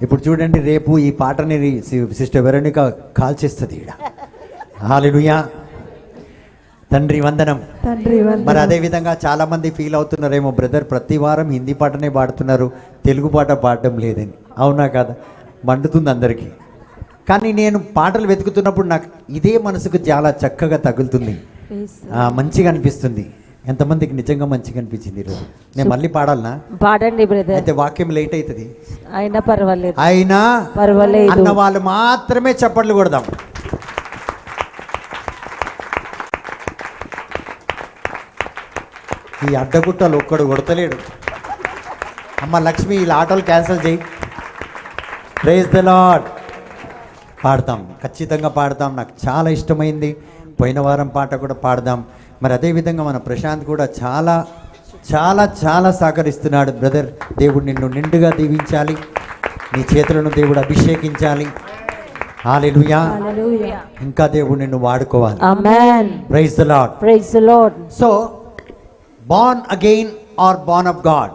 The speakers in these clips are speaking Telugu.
ఇప్పుడు చూడండి, రేపు ఈ పాటని సిస్టర్ వెరోనిక కాల్ చేస్తుంది ఈడ. హల్లెలూయా. తండ్రి వందనం. మరి అదే విధంగా చాలా మంది ఫీల్ అవుతున్నారేమో, బ్రదర్ ప్రతి వారం హిందీ పాటనే పాడుతున్నారు, తెలుగు పాట పాడడం లేదని. అవునా కదా? మండుతుంది అందరికీ. కానీ నేను పాటలు వెతుకుతున్నప్పుడు నాకు ఇదే మనసుకు చాలా చక్కగా తగులుతుంది, మంచిగా అనిపిస్తుంది. ఎంతమందికి నిజంగా మంచిగా అనిపించింది ఈరోజు? నేను మళ్ళీ పాడాలనా? పాడండి బ్రదర్. అయితే వాక్యం లేట్ అవుతుంది, అయినా పర్వాలేదు, అయినా పర్వాలేదు అన్న వాళ్ళు మాత్రమే చప్పట్లు కొడదాం. ఈ అడ్డగుట్టలు ఒక్కడు కొడతలేడు. అమ్మ లక్ష్మి, ఈ ఆటోలు క్యాన్సిల్ చేయి. Praise the Lord. పాడతాం, ఖచ్చితంగా పాడతాం. నాకు చాలా ఇష్టమైంది. పోయిన వారం పాట కూడా పాడదాం. మరి అదేవిధంగా మన ప్రశాంత్ కూడా చాలా చాలా చాలా సహకరిస్తున్నాడు. బ్రదర్, దేవుడు నిన్ను నిండుగా దీవించాలి, నీ చేతులను దేవుడు అభిషేకించాలి. హల్లెలూయా. ఇంకా దేవుడు నిన్ను వాడుకోవాలి. Amen. Praise the lord. Praise the lord. So born again or born of God.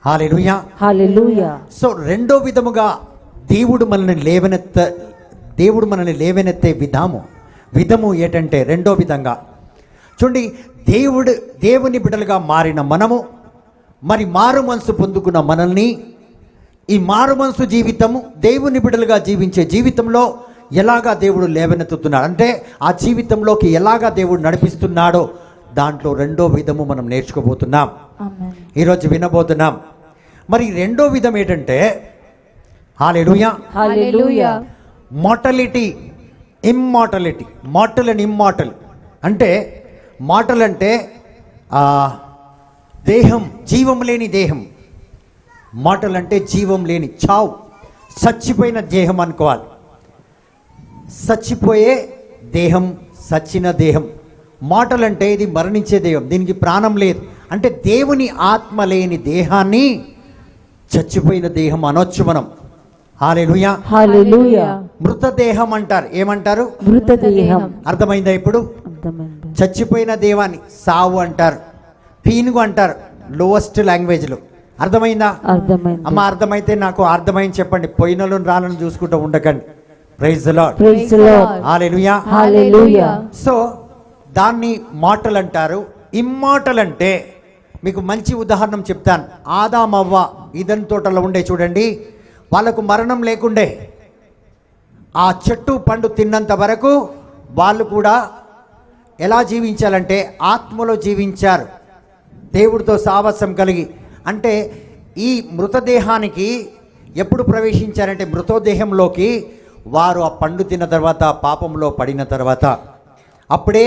Hallelujah. Hallelujah. So రెండో విధముగా దేవుడు మనల్ని లేవనెత్తే విధము ఏంటంటే, రెండో విధంగా చూడండి, దేవుని బిడ్డలుగా మారిన మనము, మరి మారు మనసు పొందుకున్న మనల్ని, ఈ మారు మనసు జీవితము దేవుని బిడ్డలుగా జీవించే జీవితంలో ఎలాగా దేవుడు లేవనెత్తుతున్నాడు అంటే, ఆ జీవితంలోకి ఎలాగా దేవుడు నడిపిస్తున్నాడో దాంట్లో రెండో విధము మనం నేర్చుకోబోతున్నాం, ఈరోజు వినబోతున్నాం. మరి రెండో విధం ఏంటంటే, hallelujah, hallelujah, mortality, immortality. Mortal and immortal అంటే, మార్టల్ అంటే దేహం, జీవం లేని దేహం. మార్టల్ అంటే జీవం లేని, చావు, చచ్చిపోయిన దేహం అనుకోవాలి. చచ్చిపోయే దేహం, సచ్చిన దేహం. మార్టల్ అంటే ఇది మరణించే దేహం, దీనికి ప్రాణం లేదు. అంటే దేవుని ఆత్మ లేని దేహాన్ని చచ్చిపోయిన దేహం అనొచ్చు మనం. హల్లెలూయా, హల్లెలూయా. మృతదేహం అంటారు. ఏమంటారు? మృతదేహం. అర్థమైందా ఇప్పుడు? చచ్చిపోయిన దేవాన్ని సావు అంటారు, పీనుగు అంటారు లోవెస్ట్ లాంగ్వేజ్లో. అర్థమైందా? అమ్మ అర్థమైతే నాకు అర్థమైంది చెప్పండి, పోయినలో రాళ్ళను చూసుకుంటూ ఉండకండి. Praise the lord. Praise the lord. Hallelujah, hallelujah. So దాన్ని మార్టల్ అంటారు. ఇమ్మార్టల్ అంటే, మీకు మంచి ఉదాహరణ చెప్తాను. ఆదామవ్వ ఈదెన్ తోటలో ఉండే చూడండి, వాళ్ళకు మరణం లేకుండే. ఆ చెట్టు పండు తిన్నంత వరకు వాళ్ళు కూడా ఎలా జీవించాలంటే ఆత్మలో జీవించారు, దేవుడితో సావాసం కలిగి. అంటే ఈ మృతదేహానికి ఎప్పుడు ప్రవేశించారంటే, మృతదేహంలోకి వారు ఆ పండు తిన్న తర్వాత, పాపంలో పడిన తర్వాత, అప్పుడే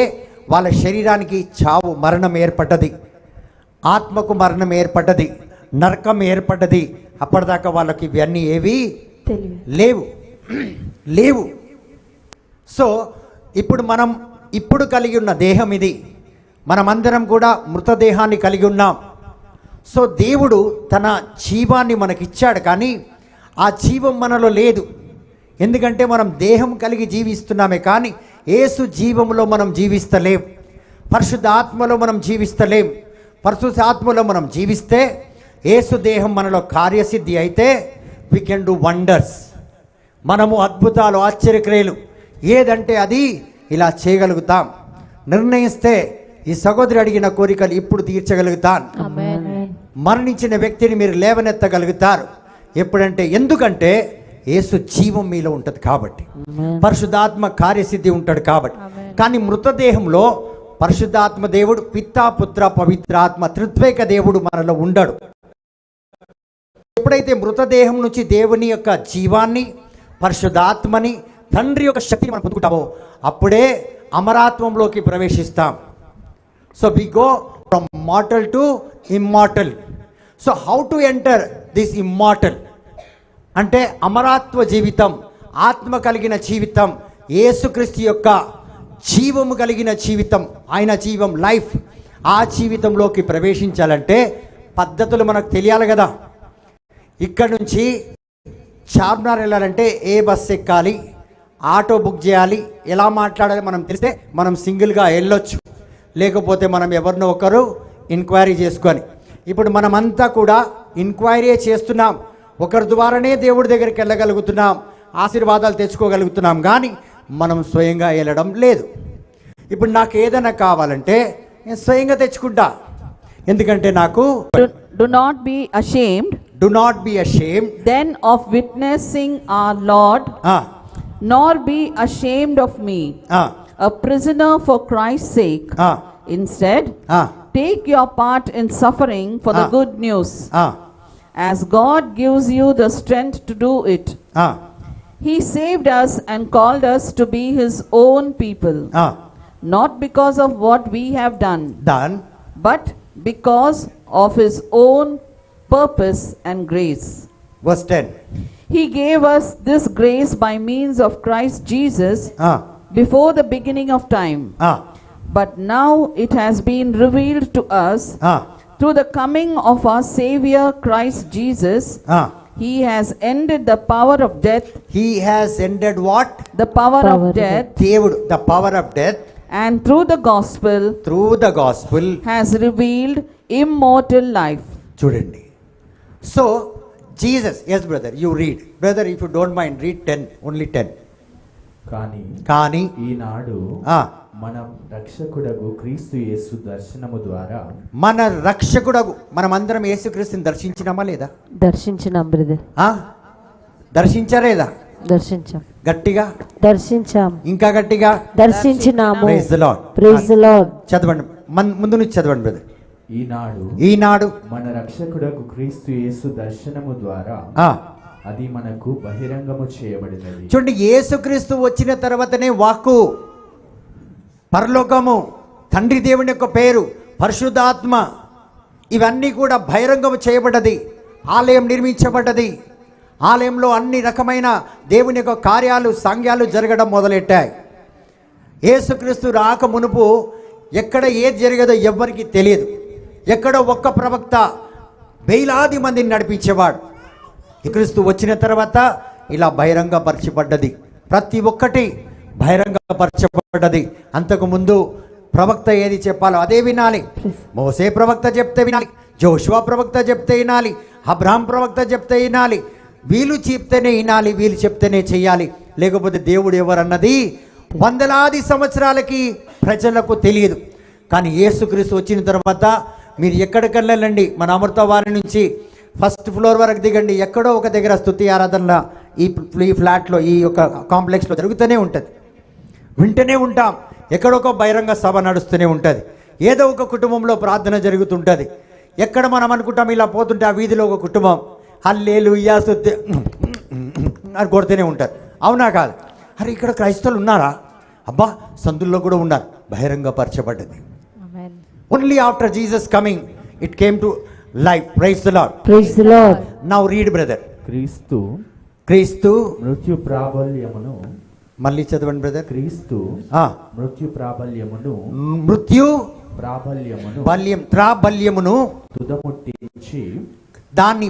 వాళ్ళ శరీరానికి చావు, మరణం ఏర్పడ్డది, ఆత్మకు మరణం ఏర్పడ్డది, నరకం ఏర్పడ్డది. అప్పటిదాకా వాళ్ళకి ఇవన్నీ ఏవి లేవు. సో ఇప్పుడు కలిగి ఉన్న దేహం ఇది. మనమందరం కూడా మృతదేహాన్ని కలిగి ఉన్నాం. సో దేవుడు తన జీవాన్ని మనకిచ్చాడు, కానీ ఆ జీవం మనలో లేదు. ఎందుకంటే మనం దేహం కలిగి జీవిస్తున్నామే, కానీ యేసు జీవంలో మనం జీవిస్తలేం. పరిశుద్ధ ఆత్మలో మనం జీవిస్తలేం. పరిశుద్ధ ఆత్మలో మనం జీవిస్తే, యేసు దేహం మనలో కార్యసిద్ధి అయితే, వీ కెన్ డూ వండర్స్. మనము అద్భుతాలు, ఆశ్చర్యక్రియలు ఏదంటే అది ఇలా చేయగలుగుతాం. నిర్ణయిస్తే ఈ సహోదరి అడిగిన కోరికలు ఇప్పుడు తీర్చగలుగుతాను. మరణించిన వ్యక్తిని మీరు లేవనెత్తగలుగుతారు. ఎప్పుడంటే, ఎందుకంటే యేసు జీవం మీలో ఉంటుంది కాబట్టి, పరిశుద్ధాత్మ కార్యసిద్ధి ఉంటాడు కాబట్టి. కానీ మృతదేహంలో పరిశుద్ధాత్మ దేవుడు, పితా, పుత్ర, పవిత్రాత్మ త్రిత్వేక దేవుడు మనలో ఉండడు. ఎప్పుడైతే మృతదేహం నుంచి దేవుని యొక్క జీవాన్ని, పరిశుద్ధాత్మని, తండ్రి యొక్క శక్తిని మనం పొందుకుంటామో, అప్పుడే అమరాత్వంలోకి ప్రవేశిస్తాం. So we go from mortal to immortal. So how to enter this immortal అంటే, అమరాత్వ జీవితం, ఆత్మ కలిగిన జీవితం, యేసుక్రీస్తు యొక్క జీవము కలిగిన జీవితం, ఆయన జీవం, లైఫ్, ఆ జీవితంలోకి ప్రవేశించాలంటే పద్ధతులు మనకు తెలియాలి కదా. ఇక్కడ నుంచి చార్మినార్ వెళ్ళాలంటే ఏ బస్ ఎక్కాలి, ఆటో బుక్ చేయాలి, ఎలా మాట్లాడాలి మనం తెలిస్తే మనం సింగిల్గా వెళ్ళొచ్చు. లేకపోతే మనం ఎవరినో ఒకరు ఎంక్వైరీ చేసుకొని, ఇప్పుడు మనమంతా కూడా ఎంక్వైరీ చేస్తున్నాం. ఒకరి ద్వారానే దేవుడి దగ్గరికి వెళ్ళగలుగుతున్నాం, ఆశీర్వాదాలు తెచ్చుకోగలుగుతున్నాం, కానీ మనం స్వయంగా వెళ్ళడం లేదు. ఇప్పుడు నాకు ఏదైనా కావాలంటే నేను స్వయంగా తెచ్చుకుంటా, ఎందుకంటే నాకు Do not be ashamed do not be ashamed then of witnessing our Lord, nor be ashamed of me, a prisoner for Christ's sake. Instead, take your part in suffering for the good news, as God gives you the strength to do it. He saved us and called us to be His own people, not because of what we have done, but because of His own purpose and grace. Verse 10. He gave us this grace by means of Christ Jesus before the beginning of time. But now it has been revealed to us through the coming of our Savior Christ Jesus. He has ended the power of death. He has ended what? The power of death. దేవుడు the power of death, And through the gospel has revealed immortal life. చూడండి. So Jesus, yes brother, you read brother, if you don't mind read 10, only 10. కానీ ఈనాడు మన రక్షకుడగు క్రీస్తు యేసు దర్శనము ద్వారా, మన రక్షకుడగు, మనమందరం యేసుక్రీస్తుని దర్శించినామా లేదా? దర్శించినాం బ్రదర్. దర్శించలేదా? దర్శించాం. గట్టిగా దర్శించాం. ఇంకా గట్టిగా దర్శించినాము. Praise the lord. Praise the Lord. చదవండి, ముందు నుంచి చదవండి బ్రదర్. ఈనాడు మన రక్షకుడగు క్రీస్తు యేసు దర్శనము ద్వారా అది మనకు బహిరంగము చేయబడినది. చూడండి, యేసుక్రీస్తు వచ్చిన తర్వాతనే వాక్కు, పరలోకము, తండ్రి దేవుని యొక్క పేరు, పరిశుద్ధాత్మ, ఇవన్నీ కూడా బహిరంగము చేయబడ్డది. ఆలయం నిర్మించబడ్డది. ఆలయంలో అన్ని రకమైన దేవుని యొక్క కార్యాలు, సంఘాలు జరగడం మొదలెట్టాయి. యేసుక్రీస్తు రాక మునుపు ఎక్కడ ఏది జరిగేదో ఎవ్వరికీ తెలియదు. ఎక్కడో ఒక్క ప్రవక్త వేలాది మందిని నడిపించేవాడు. క్రీస్తు వచ్చిన తర్వాత ఇలా బహిరంగపరచబడ్డది. ప్రతి ఒక్కటి బహిరంగపరచబడ్డది. అంతకుముందు ప్రవక్త ఏది చెప్పాలో అదే వినాలి. మోసే ప్రవక్త చెప్తే వినాలి, జోషువా ప్రవక్త చెప్తే వినాలి, అబ్రహాం ప్రవక్త చెప్తే వినాలి. వీళ్ళు చెప్తేనే వినాలి, వీళ్ళు చెప్తేనే చెయ్యాలి. లేకపోతే దేవుడు ఎవరన్నది వందలాది సంవత్సరాలకి ప్రజలకు తెలియదు. కానీ యేసుక్రీస్తు వచ్చిన తర్వాత మీరు ఎక్కడికి వెళ్ళండి, మన అమృతవారి నుంచి ఫస్ట్ ఫ్లోర్ వరకు దిగండి, ఎక్కడో ఒక దగ్గర స్తుతి ఆరాధనల ఈ ఫ్లాట్లో, ఈ యొక్క కాంప్లెక్స్లో జరుగుతూనే ఉంటుంది. వింటూనే ఉంటాం. ఎక్కడొక బహిరంగ సభ నడుస్తూనే ఉంటుంది. ఏదో ఒక కుటుంబంలో ప్రార్థన జరుగుతుంటుంది. ఎక్కడ మనం అనుకుంటాం ఇలా పోతుంటే ఆ వీధిలో ఒక కుటుంబం హల్లెలూయా స్తుతి అని కొడుతూనే ఉంటారు. అవునా కాదు? అరే ఇక్కడ క్రైస్తవులు ఉన్నారా? అబ్బా, సందుల్లో కూడా ఉన్నారు. బహిరంగపరచబడ్డది. Only after Jesus coming it came to life. Praise the lord. Praise the Lord. Now read brother. క్రీస్తు మృత్యు ప్రాబల్యమును, మళ్ళీ చదవండి బ్రదర్. క్రీస్తు మృత్యు ప్రాబల్యమును, ప్రాబల్యమును తుదముట్టించి, దాన్ని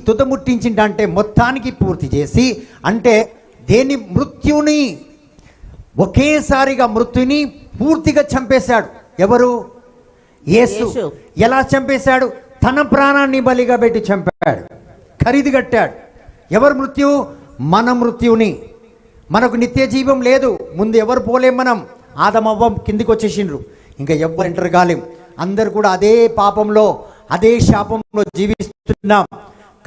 తుదముట్టించిందంటే మొత్తానికి పూర్తి చేసి, అంటే దేని మృత్యుని ఒకేసారిగా మృత్యుని పూర్తిగా చంపేశాడు. ఎవరు? యేసు. ఎలా చంపేశాడు? తన ప్రాణాన్ని బలిగా పెట్టి చంపాడు, ఖరీదు కట్టాడు. ఎవరు మృత్యు? మన మృత్యుని. మనకు నిత్య జీవం లేదు. ముందు ఎవరు పోలేం. మనం ఆదమవ్వం కిందికి వచ్చేసిండ్రు. ఇంకా ఎవ్వరు ఎంటర్ కాలేం. అందరు కూడా అదే పాపంలో, అదే శాపంలో జీవిస్తున్నాం.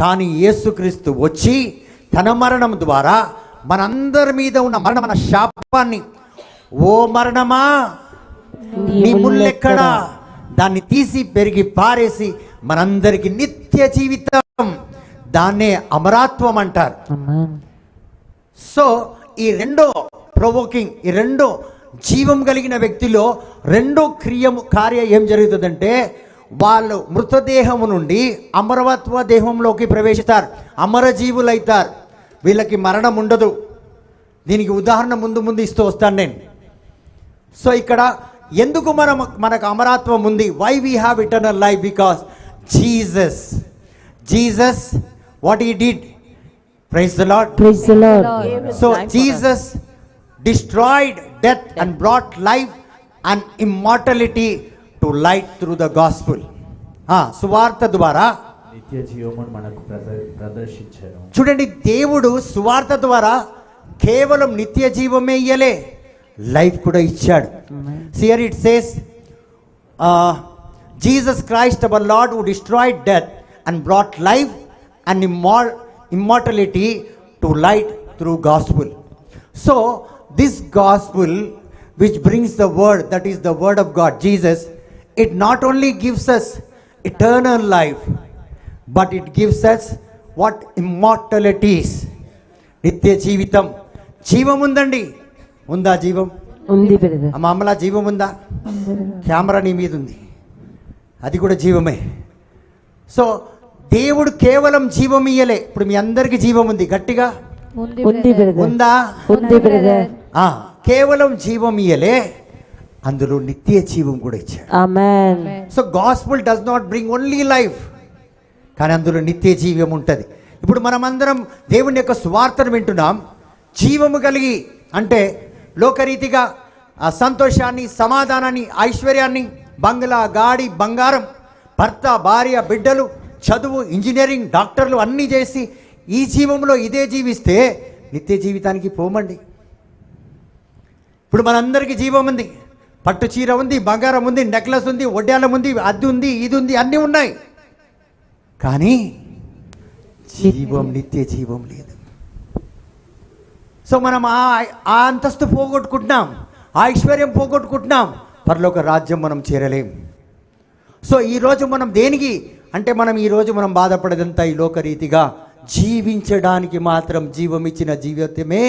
కానీ యేసుక్రీస్తు వచ్చి తన మరణం ద్వారా మనందరి మీద ఉన్న మన శాపాన్ని, ఓ మరణమా నీ ముల్లెక్కడా, దాన్ని తీసి పెరిగి పారేసి మనందరికి నిత్య జీవితం, దాన్నే అమరాత్వం అంటారు. సో ఈ రెండో ప్రొవోకింగ్, ఈ రెండో జీవం కలిగిన వ్యక్తిలో రెండో కార్య ఏం జరుగుతుందంటే, వాళ్ళు మృతదేహము నుండి అమరవత్వ దేహంలోకి ప్రవేశిస్తారు, అమరజీవులు అవుతారు. వీళ్ళకి మరణం ఉండదు. దీనికి ఉదాహరణ ముందు ఇస్తూ వస్తాను నేను. సో ఇక్కడ ఎందుకు మనకు అమరత్వం ఉంది? Why we have eternal life? Because Jesus what he did. Praise the lord. Praise the lord. So Jesus destroyed death and brought life and immortality to light through the gospel. సువార్త ద్వారా నిత్య జీవమును మనకు ప్రదర్శించారు. చూడండి, దేవుడు సువార్త ద్వారా కేవలం నిత్య జీవమే ఇయ్యలే, లైఫ్ కూడా ఇచ్చాడు. Here it says Jesus Christ our Lord who destroyed death and brought life and immortality to light through gospel. So this gospel which brings the word, that is the word of God, Jesus, it not only gives us eternal life, but it gives us what? Immortalities. నిత్య జీవితం. జీవం ఉందండి. ఉందా జీవం? ఉంది బ్రదర్. అమ్మలా జీవం ఉందా? కెమెరా నీ మీద ఉంది, అది కూడా జీవమే. సో దేవుడు కేవలం జీవం ఇయ్యలే. ఇప్పుడు మీ అందరికి జీవం ఉంది, గట్టిగా ఉంది బ్రదర్. ఉందా? ఉంది బ్రదర్. కేవలం జీవం ఇయ్యలే, అందులో నిత్య జీవం కూడా ఇచ్చాడు. Amen. So gospel does not bring only life, కానీ అందులో నిత్య జీవం ఉంటుంది. ఇప్పుడు మనమందరం దేవుని యొక్క స్వార్థను వింటున్నాం. జీవము కలిగి అంటే లోకరీతిగా ఆ సంతోషాన్ని, సమాధానాన్ని, ఐశ్వర్యాన్ని, బంగ్లా, గాడి, బంగారం, భర్త, భార్య, బిడ్డలు, చదువు, ఇంజనీరింగ్, డాక్టర్లు అన్నీ చేసి ఈ జీవంలో ఇదే జీవిస్తే నిత్య జీవితానికి పోమండి. ఇప్పుడు మనందరికీ జీవం ఉంది, పట్టు చీర ఉంది, బంగారం ఉంది, నెక్లెస్ ఉంది, ఒడ్యాలం ఉంది, అది ఉంది, ఇది ఉంది, అన్నీ ఉన్నాయి, కానీ జీవం, నిత్య జీవం లేదు. సో మనం ఆ అంతస్తు పోగొట్టుకుంటున్నాం, ఆ ఐశ్వర్యం పోగొట్టుకుంటున్నాం, పరలోక రాజ్యం మనం చేరలేం. సో ఈరోజు మనం దేనికి అంటే ఈరోజు మనం బాధపడేదంతా ఈ లోకరీతిగా జీవించడానికి మాత్రం జీవం ఇచ్చిన జీవితమే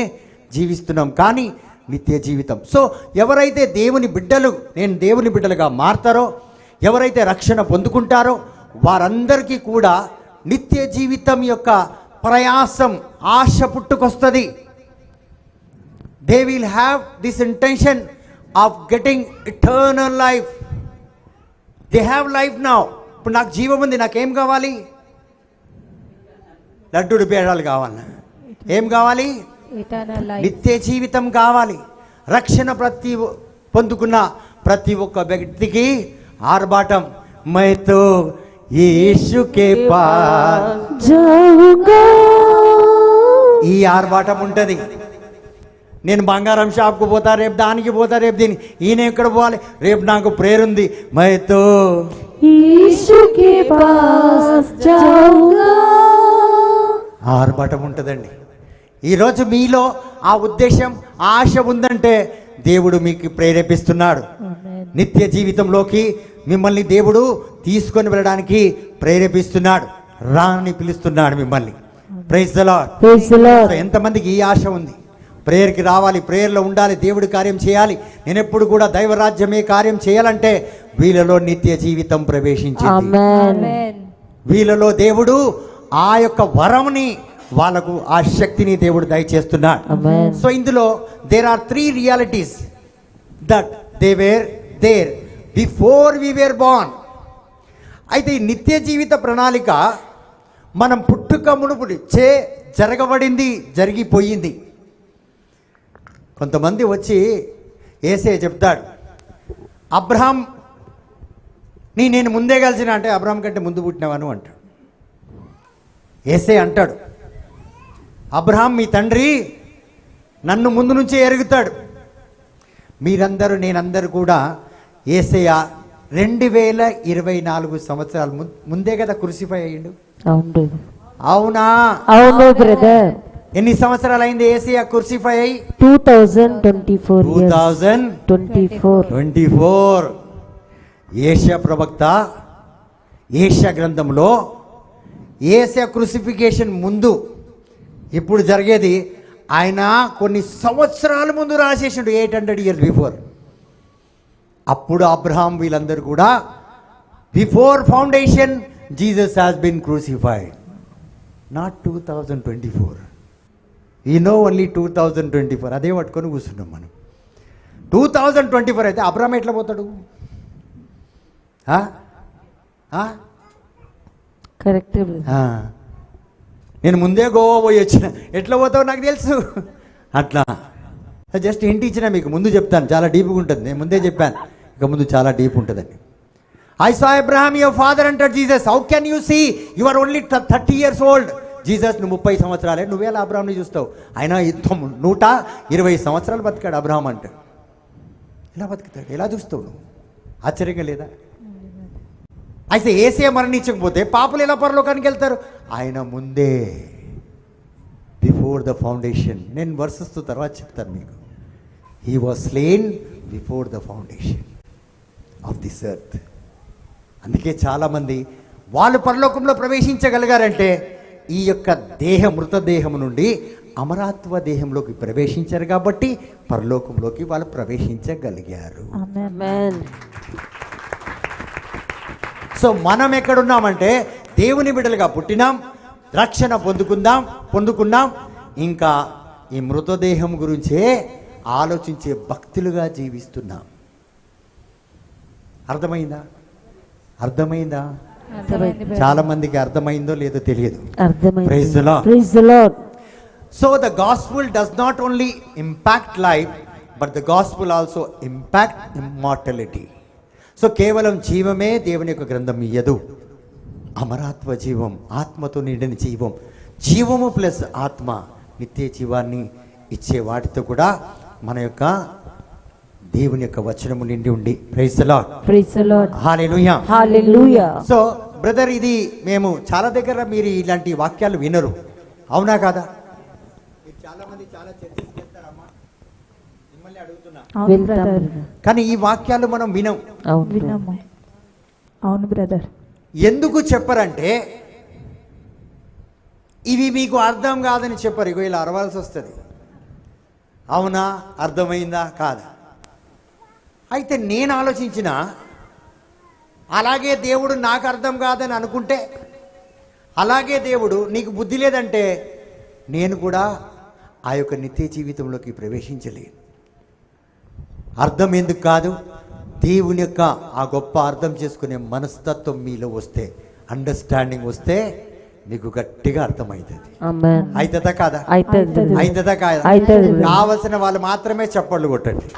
జీవిస్తున్నాం, కానీ నిత్య జీవితం. సో ఎవరైతే దేవుని బిడ్డలు, నేను దేవుని బిడ్డలుగా మారతారో, ఎవరైతే రక్షణ పొందుకుంటారో వారందరికీ కూడా నిత్య జీవితం యొక్క ప్రయాసం, ఆశ పుట్టుకొస్తుంది. They will have this intention of getting eternal life. They have life now. ఇప్పుడు నాకు జీవం ఉంది, నాకేం కావాలి? లడ్డుడు పేడాలు కావాలి. ఏం కావాలి? నిత్య జీవితం కావాలి. రక్షణ పొందుకున్న ప్రతి ఒక్క వ్యక్తికి ఆర్భాటం, మైతో యేసుకే పాస్ జాऊंगा. ఈ ఆర్భాటం ఉంటుంది. నేను బంగారం షాప్కు పోతా, రేపు దానికి పోతా, రేపు దీనికి, ఈయన ఎక్కడ పోవాలి, రేపు నాకు ప్రేయర్ ఉంది, మైతో యేసుకే పాస్ జాऊंगा. ఆర్భాటం ఉంటుందండి. ఈరోజు మీలో ఆ ఉద్దేశం, ఆశ ఉందంటే దేవుడు మీకు ప్రేరేపిస్తున్నాడు. నిత్య జీవితంలోకి మిమ్మల్ని దేవుడు తీసుకొని వెళ్ళడానికి ప్రేరేపిస్తున్నాడు, రాని పిలుస్తున్నాడు మిమ్మల్ని. Praise the lord. Praise the lord. ఎంతమందికి ఈ ఆశ ఉంది? ప్రేయర్కి రావాలి, ప్రేయర్లో ఉండాలి, దేవుడి కార్యం చేయాలి. నేను ఎప్పుడు కూడా దైవరాజ్యమే కార్యం చేయాలంటే వీళ్ళలో నిత్య జీవితం ప్రవేశించింది. ఆమేన్. వీళ్ళలో దేవుడు ఆ యొక్క వరంని, వాళ్ళకు ఆ శక్తిని దేవుడు దయచేస్తున్నాడు. ఆమేన్. సో ఇందులో there are 3 realities that they were there before we were born. అయితే ఈ నిత్య జీవిత ప్రణాళిక మనం పుట్టుక మునుపు జరగబడింది, జరిగిపోయింది. కొంతమంది వచ్చి యేసయ్య చెప్తాడు, అబ్రహాం నేను ముందే కలిసిన అంటే అబ్రహాం కంటే ముందు పుట్టినవాను అంటాడు. యేసయ్య అంటాడు, అబ్రహాం మీ తండ్రి నన్ను ముందు నుంచే ఎరుగుతాడు. మీరందరూ, నేనందరూ కూడా యేసయ్య 2024 సంవత్సరాల ముందే కదా క్రూసిఫై అయ్యిండు. అవునా? అవును బ్రదర్. ఎన్ని సంవత్సరాలు అయింది యేసయ్య క్రూసిఫై అయ్యి? 2024. యేషయా ప్రవక్త యేషయా గ్రంథంలో యేసయ్య క్రూసిఫికేషన్ ముందు ఇప్పుడు జరిగేది ఆయన కొన్ని సంవత్సరాల ముందు రాసేసిండు, 800 years బిఫోర్. అప్పుడు అబ్రహాం వీళ్ళందరూ కూడా before foundation Jesus has been crucified. Not 2024. We know only 2024. అదే పట్టుకొని కూర్చున్నాం మనం. 2024 అయితే అబ్రహాం ఎట్లా పోతాడు? కరెక్ట్. నేను ముందే గోవా పోయి వచ్చిన, ఎట్లా పోతావు నాకు తెలుసు. అట్లా జస్ట్ ఇంటి ఇచ్చిన, మీకు ముందు చెప్తాను, చాలా డీప్గా ఉంటుంది. నేను ముందే చెప్పాను, ఇక ముందు చాలా డీప్ ఉంటుందని. I saw Abraham your father entered Jesus. How can you see? You are only 30 years old. Jesus నువ్వు 30 సంవత్సరాలే, నువ్వేలా అబ్రహాంని చూస్తావు? ఆయన 120 సంవత్సరాలు బతికాడు అబ్రహాం అంటే. ఎలా బతుకుతాడు? ఎలా చూస్తావు నువ్వు? ఆశ్చర్యంగా లేదా? అయితే ఏసే మరణించకపోతే పాపులు ఎలా పరలోకానికి వెళ్తారు? ఆయన ముందే, బిఫోర్ ద ఫౌండేషన్. నేను వర్సెస్ తర్వాత చెప్తాను మీకు. He was slain before the foundation of this earth. అందుకే చాలామంది వాళ్ళు పరలోకంలో ప్రవేశించగలిగారంటే ఈ యొక్క మృతదేహం నుండి అమరత్వ దేహంలోకి ప్రవేశించారు కాబట్టి పరలోకంలోకి వాళ్ళు ప్రవేశించగలిగారు. ఆమేన్. సో మనం ఎక్కడున్నామంటే దేవుని బిడ్డలుగా పుట్టినాం, రక్షణ పొందుకున్నాం. ఇంకా ఈ మృతదేహం గురించే ఆలోచించే భక్తులుగా జీవిస్తున్నాం. అర్థమైందా? చాలా మందికి అర్థమైందో లేదో తెలియదు. అర్థమైంది. Praise the Lord. Praise the Lord. So the gospel does not only impact life, but the gospel also impact immortality. So కేవలం జీవమే దేవుని యొక్క గ్రంథం ఇయ్యదు. అమరాత్మ జీవం, ఆత్మతో నిండిన జీవము ప్లస్ ఆత్మ, నిత్య జీవాన్ని ఇచ్చే వాటితో కూడా మన యొక్క దేవుని యొక్క వచనము నిండి ఉండి. Praise the lord. Praise the Lord. Hallelujah. Hallelujah. So brother, ఇది మేము చాలా దగ్గర మీరు ఇలాంటి వాక్యాలు వినరు, అవునా కాదా? చాలా మంది చాలా చర్చలు చేస్తారమ్మా, మిమ్మల్ని అడుగుతున్నా. వెళ్తాం. కానీ ఈ వాక్యాలు మనం వినం. విన్నాము. అవును బ్రదర్. ఎందుకు చెప్పరంటే ఇవి మీకు అర్థం కాదని చెప్పరు. ఇగో ఇలా అరవాల్సి వస్తుంది. అవునా, అర్థమైందా కాదా? అయితే నేను ఆలోచించిన, అలాగే దేవుడు నాకు అర్థం కాదని అనుకుంటే, అలాగే దేవుడు నీకు బుద్ధి లేదంటే నేను కూడా ఆ యొక్క నిత్య జీవితంలోకి ప్రవేశించలేను. అర్థం ఎందుకు కాదు, దేవుని యొక్క ఆ గొప్ప అర్థం చేసుకునే మనస్తత్వం మీలో వస్తే, అండర్స్టాండింగ్ వస్తే మీకు గట్టిగా అర్థమవుతుంది. ఆమేన్. అవుతుందా కాదా? అవుతుంది. అవుతుందా కాదా? అవుతుంది. కావలసిన వాళ్ళు మాత్రమే చప్పట్లు కొట్టండి.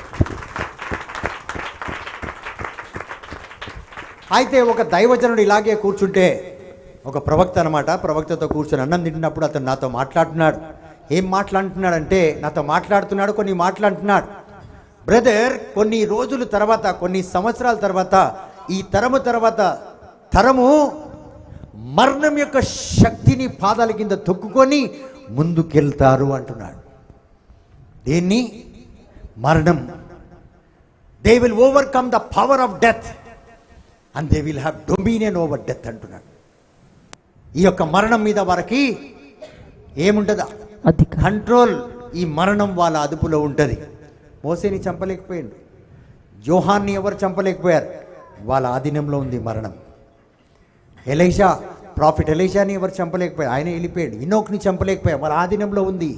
అయితే ఒక దైవజనుడు ఇలాగే కూర్చుంటే, ఒక ప్రవక్త అనమాట, ప్రవక్తతో కూర్చొని అన్నం తింటున్నప్పుడు అతను నాతో మాట్లాడుతున్నాడు. ఏం మాట్లాడుతున్నాడంటే, నాతో మాట్లాడుతున్నాడు, కొన్ని మాట్లాడుతున్నాడు. బ్రదర్, కొన్ని రోజుల తర్వాత, కొన్ని సంవత్సరాల తర్వాత, ఈ తరము మరణం యొక్క శక్తిని పాదాల కింద తొక్కుకొని ముందుకెళ్తారు అంటున్నాడు. దేన్ని? మరణం. They will overcome the power of death and they will have dominion over death అంటున్నాడు. ఈ యొక్క మరణం మీద వారికి ఏముంటదా? కంట్రోల్. ఈ మరణం వాళ్ళ అదుపులో ఉంటుంది. మోసేని చంపలేకపోయాడు, యోహాన్ని ఎవరు చంపలేకపోయారు, వాళ్ళ ఆధీనంలో ఉంది మరణం. ప్రాఫిట్ ఎలీషాని ఎవరు చంపలేకపోయారు, ఆయన వెళ్ళిపోయాడు. ఇనోక్ని చంపలేకపోయారు, వాళ్ళ ఆధీనంలో ఉంది.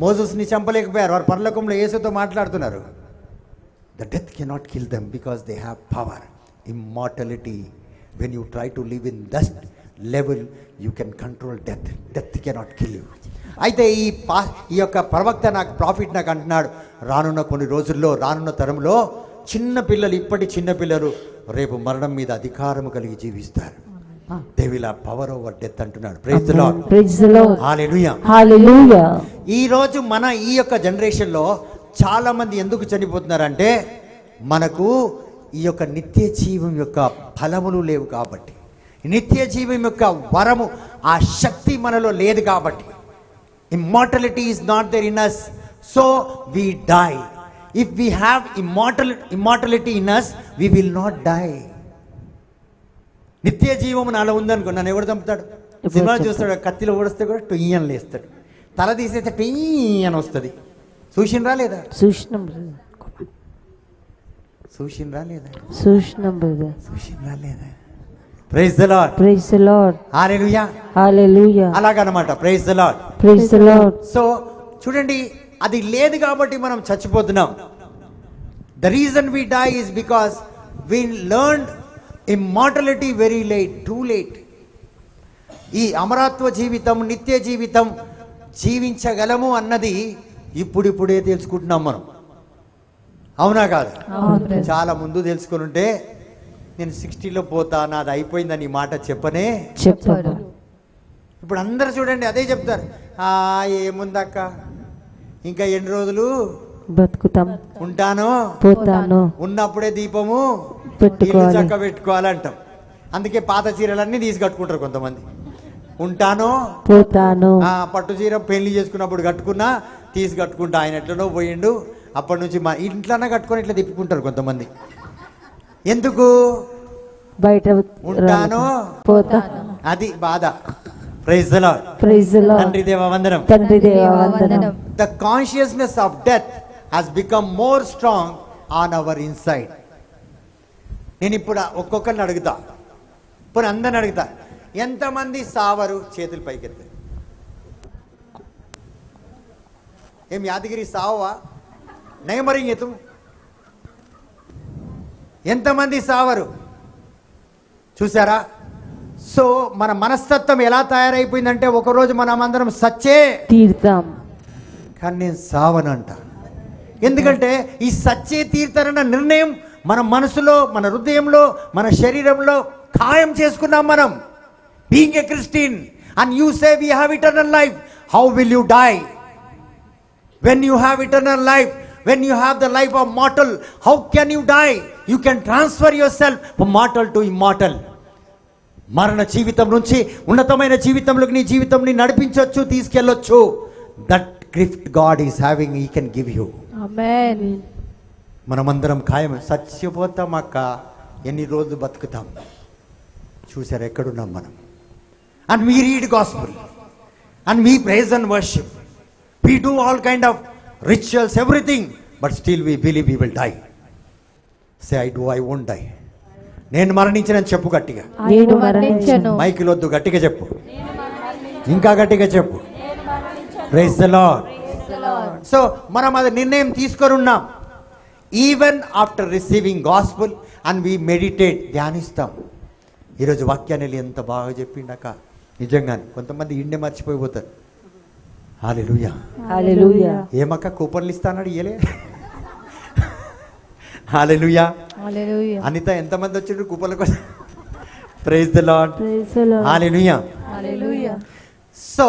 మోసెస్ని చంపలేకపోయారు, వారు పరలోకంలో యేసుతో మాట్లాడుతున్నారు. The death cannot kill them because they have power, immortality. When you try to live in that level, you can control death. Death cannot kill you. అయితే ఈ యొక్క ప్రవక్త ప్రాఫిట్ నాకు అంటున్నాడు, రానున్న కొన్ని రోజుల్లో, రానున్న తరంలో ఇప్పటి చిన్న పిల్లలు రేపు మరణం మీద అధికారము కలిగి జీవిస్తారు. They will have power over death అంటున్నాడు. Praise the Lord. Praise the Lord. Hallelujah. Hallelujah. ఈ రోజు మన ఈ యొక్క జనరేషన్లో చాలా మంది ఎందుకు చనిపోతున్నారంటే, మనకు ఈ యొక్క నిత్య జీవం యొక్క ఫలములు లేవు కాబట్టి, నిత్య జీవం యొక్క వరము, ఆ శక్తి మనలో లేదు కాబట్టి. Immortality is not there in us, so we die. If we have immortality in us, we will not die. నిత్య జీవం నాలో ఉందనుకో, నన్ను ఎవడు చంపుతాడు? సినిమా చూస్తాడు, కత్తిలో ఓడిస్తే కూడా టొయ్యని లేస్తాడు, తల తీసేస్తే టొయ్యని వస్తుంది. చూసినరా లేదా? Praise the lord. Praise the Lord. Hallelujah. Hallelujah. అలాగనమాట. Praise the lord. Praise the Lord. So చూడండి, అది లేదు కాబట్టి మనం చచ్చిపోతున్నాం. The reason we die is because we learned immortality very late, too late. ఈ అమరత్వ జీవితం, నిత్య జీవితం జీవించగలము అన్నది ఇప్పుడిప్పుడే తెలుసుకుంటున్నాం మనం. అవునా కాదు? అవును బ్రదర్. చాలా ముందు తెలుసుకొని ఉంటే నేను 60లో పోతా, నాది అయిపోయిందని ఈ మాట చెప్పనే. చెప్పరు. ఇప్పుడు అందరు చూడండి అదే చెప్తారు, ఏముందక్క ఇంకా ఎన్ని రోజులు బ్రతుకుతాం, ఉంటాను, పోతాను, ఉన్నప్పుడే దీపము పెట్టుకోవాలి. ఇల్లు చక్క పెట్టుకోవాలంటాం. అందుకే పాత చీరలన్నీ తీసి కట్టుకుంటారు కొంతమంది. ఉంటాను, పోతాను. పట్టు చీర పెళ్లి చేసుకున్నప్పుడు కట్టుకున్నా తీసి కట్టుకుంటా, ఆయన ఎట్లనో పోయిండు, అప్పటి నుంచి మా ఇంట్లోనే కట్టుకొని ఇట్లా తిప్పుకుంటారు కొంతమంది. ఎందుకు? బయట ఉంటాను, పోతాను. అది బాధ. Praise the lord. Praise the lord. తండ్రి దేవ వందనం. తండ్రి దేవ వందనం. The consciousness of death has become more strong on our inside. నేను ఇప్పుడు ఒక్కొక్కరిని అడుగుతా, ఇప్పుడు అందరిని అడుగుతా, ఎంతమంది సావరు? చేతులు పైకెత్తారు. ఏం యాదగిరి సావా? నయమరింగ్ ఎత్తు. ఎంతమంది సావరు? చూసారా? సో మన మనస్తత్వం ఎలా తయారైపోయిందంటే ఒకరోజు మనం అందరం సచ్చే తీర్థం, కానీ నేను సావనంట. ఎందుకంటే ఈ సచ్చే తీర్థరన్న నిర్ణయం మన మనసులో, మన హృదయంలో, మన శరీరంలో ఖాయం చేసుకున్నాం మనం. Being a Christian and you say we have eternal life, how will you die? When you have eternal life, when you have the life of mortal, how can you die? You can transfer yourself from mortal to immortal. మరణ జీవితం నుంచి ఉన్నతమైన జీవితంలోకి నీ జీవితంని నడిపించవచ్చు, తీసుకెళ్ళొచ్చు. That gift God is having, he can give you. Amen. మనమందరం ఖాయం చచ్చిపోతాం అక్క, ఎన్ని రోజులు బతుకుతాం? చూసారు ఎక్కడున్నాం మనం? And we read gospel and we praise and worship, we do all kind of rituals, everything, but still we believe we will die. Say I won't die. నేను మరణించనని చెప్పు గట్టిగా. నేను మరణించను. మైకిల్ వద్దు, గట్టిగా చెప్పు, ఇంకా గట్టిగా చెప్పు. Praise the lord. సో మనం అది నిర్ణయం తీసుకొని ఉన్నాం. Even after receiving gospel and we meditate, ధ్యానిస్తాం. ఈరోజు వాక్యాన్ని ఎంత బాగా చెప్పిండక, నిజంగానే కొంతమంది ఇండే మర్చిపోయిపోతారు. హల్లెలూయా. హల్లెలూయా. ఏమక్క కూపన్లు ఇస్తానడు ఇయ్యలే? హల్లెలూయా. హల్లెలూయా. అనిత ఎంతమంది వచ్చిండ్రు కూపన్ల కోసం? Praise the lord. Praise the lord. Hallelujah. Hallelujah. So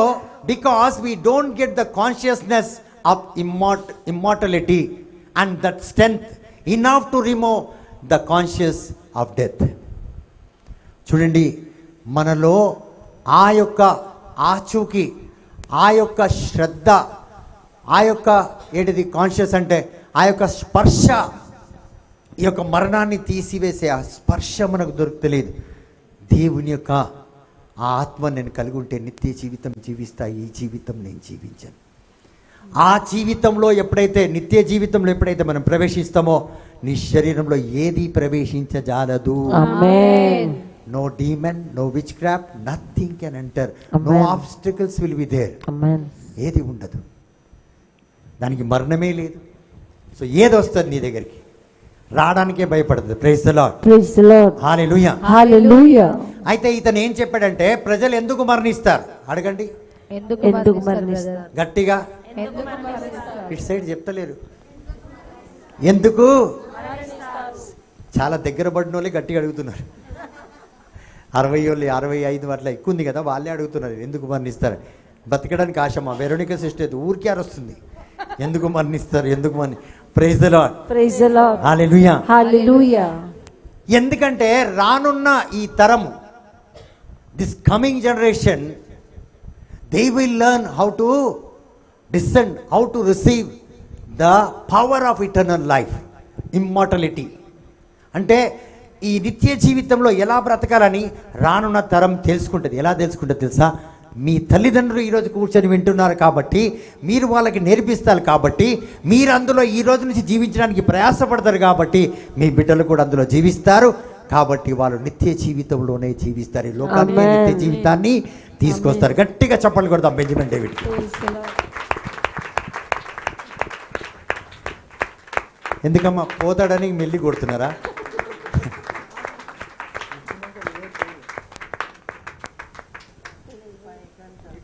because we don't get the consciousness of immortality and that strength enough to remove the conscious of death. చూడండి, మనలో ఆ యొక్క ఆచూకీ, ఆ యొక్క శ్రద్ధ, ఆ యొక్క ఏంటిది కాన్షియస్ అంటే ఆ యొక్క స్పర్శ, ఈ యొక్క మరణాన్ని తీసివేసే ఆ స్పర్శ మనకు దొరుకుతలేదు. దేవుని యొక్క ఆ ఆత్మ నేను కలిగి ఉంటే నిత్య జీవితం జీవిస్తా, ఈ జీవితం నేను జీవించాను. ఆ జీవితంలో ఎప్పుడైతే, నిత్య జీవితంలో ఎప్పుడైతే మనం ప్రవేశిస్తామో నీ శరీరంలో ఏది ప్రవేశించజాలదు. ఆమేన్. No demon, no witchcraft, nothing can enter. Amen. No obstacles will be there. ఆమేన్. ఏది ఉండదు, దానికి మరణమే లేదు. సో ఏది వస్తుంది నీ దగ్గరికి, రావడానికే భయపడుతుంది. Praise the lord. Praise the lord. Hallelujah. Hallelujah. అయితే ఇతను ఏం చెప్పాడంటే, ప్రజలు ఎందుకు మరణిస్తారు అడగండి ఎందుకు మరణిస్తారు? గట్టిగా. ఎందుకు మరణిస్తారు? ఇటు సైడ్ చెప్తలేరు ఎందుకు. చాలా దగ్గర పడిన వాళ్ళే గట్టిగా అడుగుతున్నారు. 60 వాళ్ళు 65 అట్లా ఎక్కువ ఉంది కదా, వాళ్ళే అడుగుతున్నారు ఎందుకు మరణిస్తారు. బతకడానికి ఆశమా? వెరోనికా సిస్టర్ ఊరికే అరుస్తుంది, ఎందుకు మరణిస్తారు, ఎందుకు praise the lord. Praise the lord. Hallelujah. Hallelujah. ఎందుకంటే రానున్న ఈ తరము, this coming generation, they will learn how to descend, how to receive the power of eternal life, immortality. అంటే ఈ నిత్య జీవితంలో ఎలా బ్రతకాలని రానున్న తరం తెలుసుకుంటుంది. ఎలా తెలుసుకుంటుంది తెలుసా? మీ తల్లిదండ్రులు ఈరోజు కూర్చొని వింటున్నారు కాబట్టి, మీరు వాళ్ళకి నేర్పిస్తారు కాబట్టి, మీరు అందులో ఈ రోజు నుంచి జీవించడానికి ప్రయాసపడతారు కాబట్టి, మీ బిడ్డలు కూడా అందులో జీవిస్తారు కాబట్టి వాళ్ళు నిత్య జీవితంలోనే జీవిస్తారు. ఈ లోకానికి నిత్య జీవితాన్ని తీసుకొస్తారు. గట్టిగా చప్పట్లు కొడతాం బెంజమిన్ డేవిడ్. ఎందుకమ్మా పోతాడని మెల్లి కొడుతున్నారా?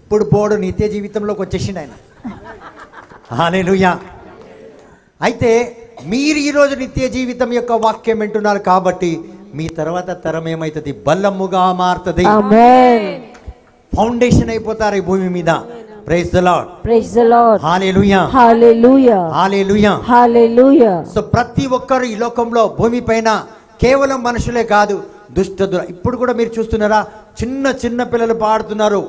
ఇప్పుడు పోడు, నిత్య జీవితంలోకి వచ్చేసిండు ఆయన. హల్లెలూయా. అయితే మీరు ఈరోజు నిత్య జీవితం యొక్క వాక్యం వింటున్నారు కాబట్టి మీ తర్వాత తరం ఏమైతుంది? బల్లముగా మారుతుంది. ఆమేన్. ఫౌండేషన్ అయిపోతారు ఈ భూమి మీద. Praise the lord. Praise the lord. Hallelujah. Hallelujah. Hallelujah. Hallelujah. So ప్రతి ఒక్కరు ఈ లోకంలో భూమి పైన కేవలం మనుషులే కాదు, ఇప్పుడు కూడా మీరు చూస్తున్నారా, చిన్న చిన్న పిల్లలు పాడుతున్నారు.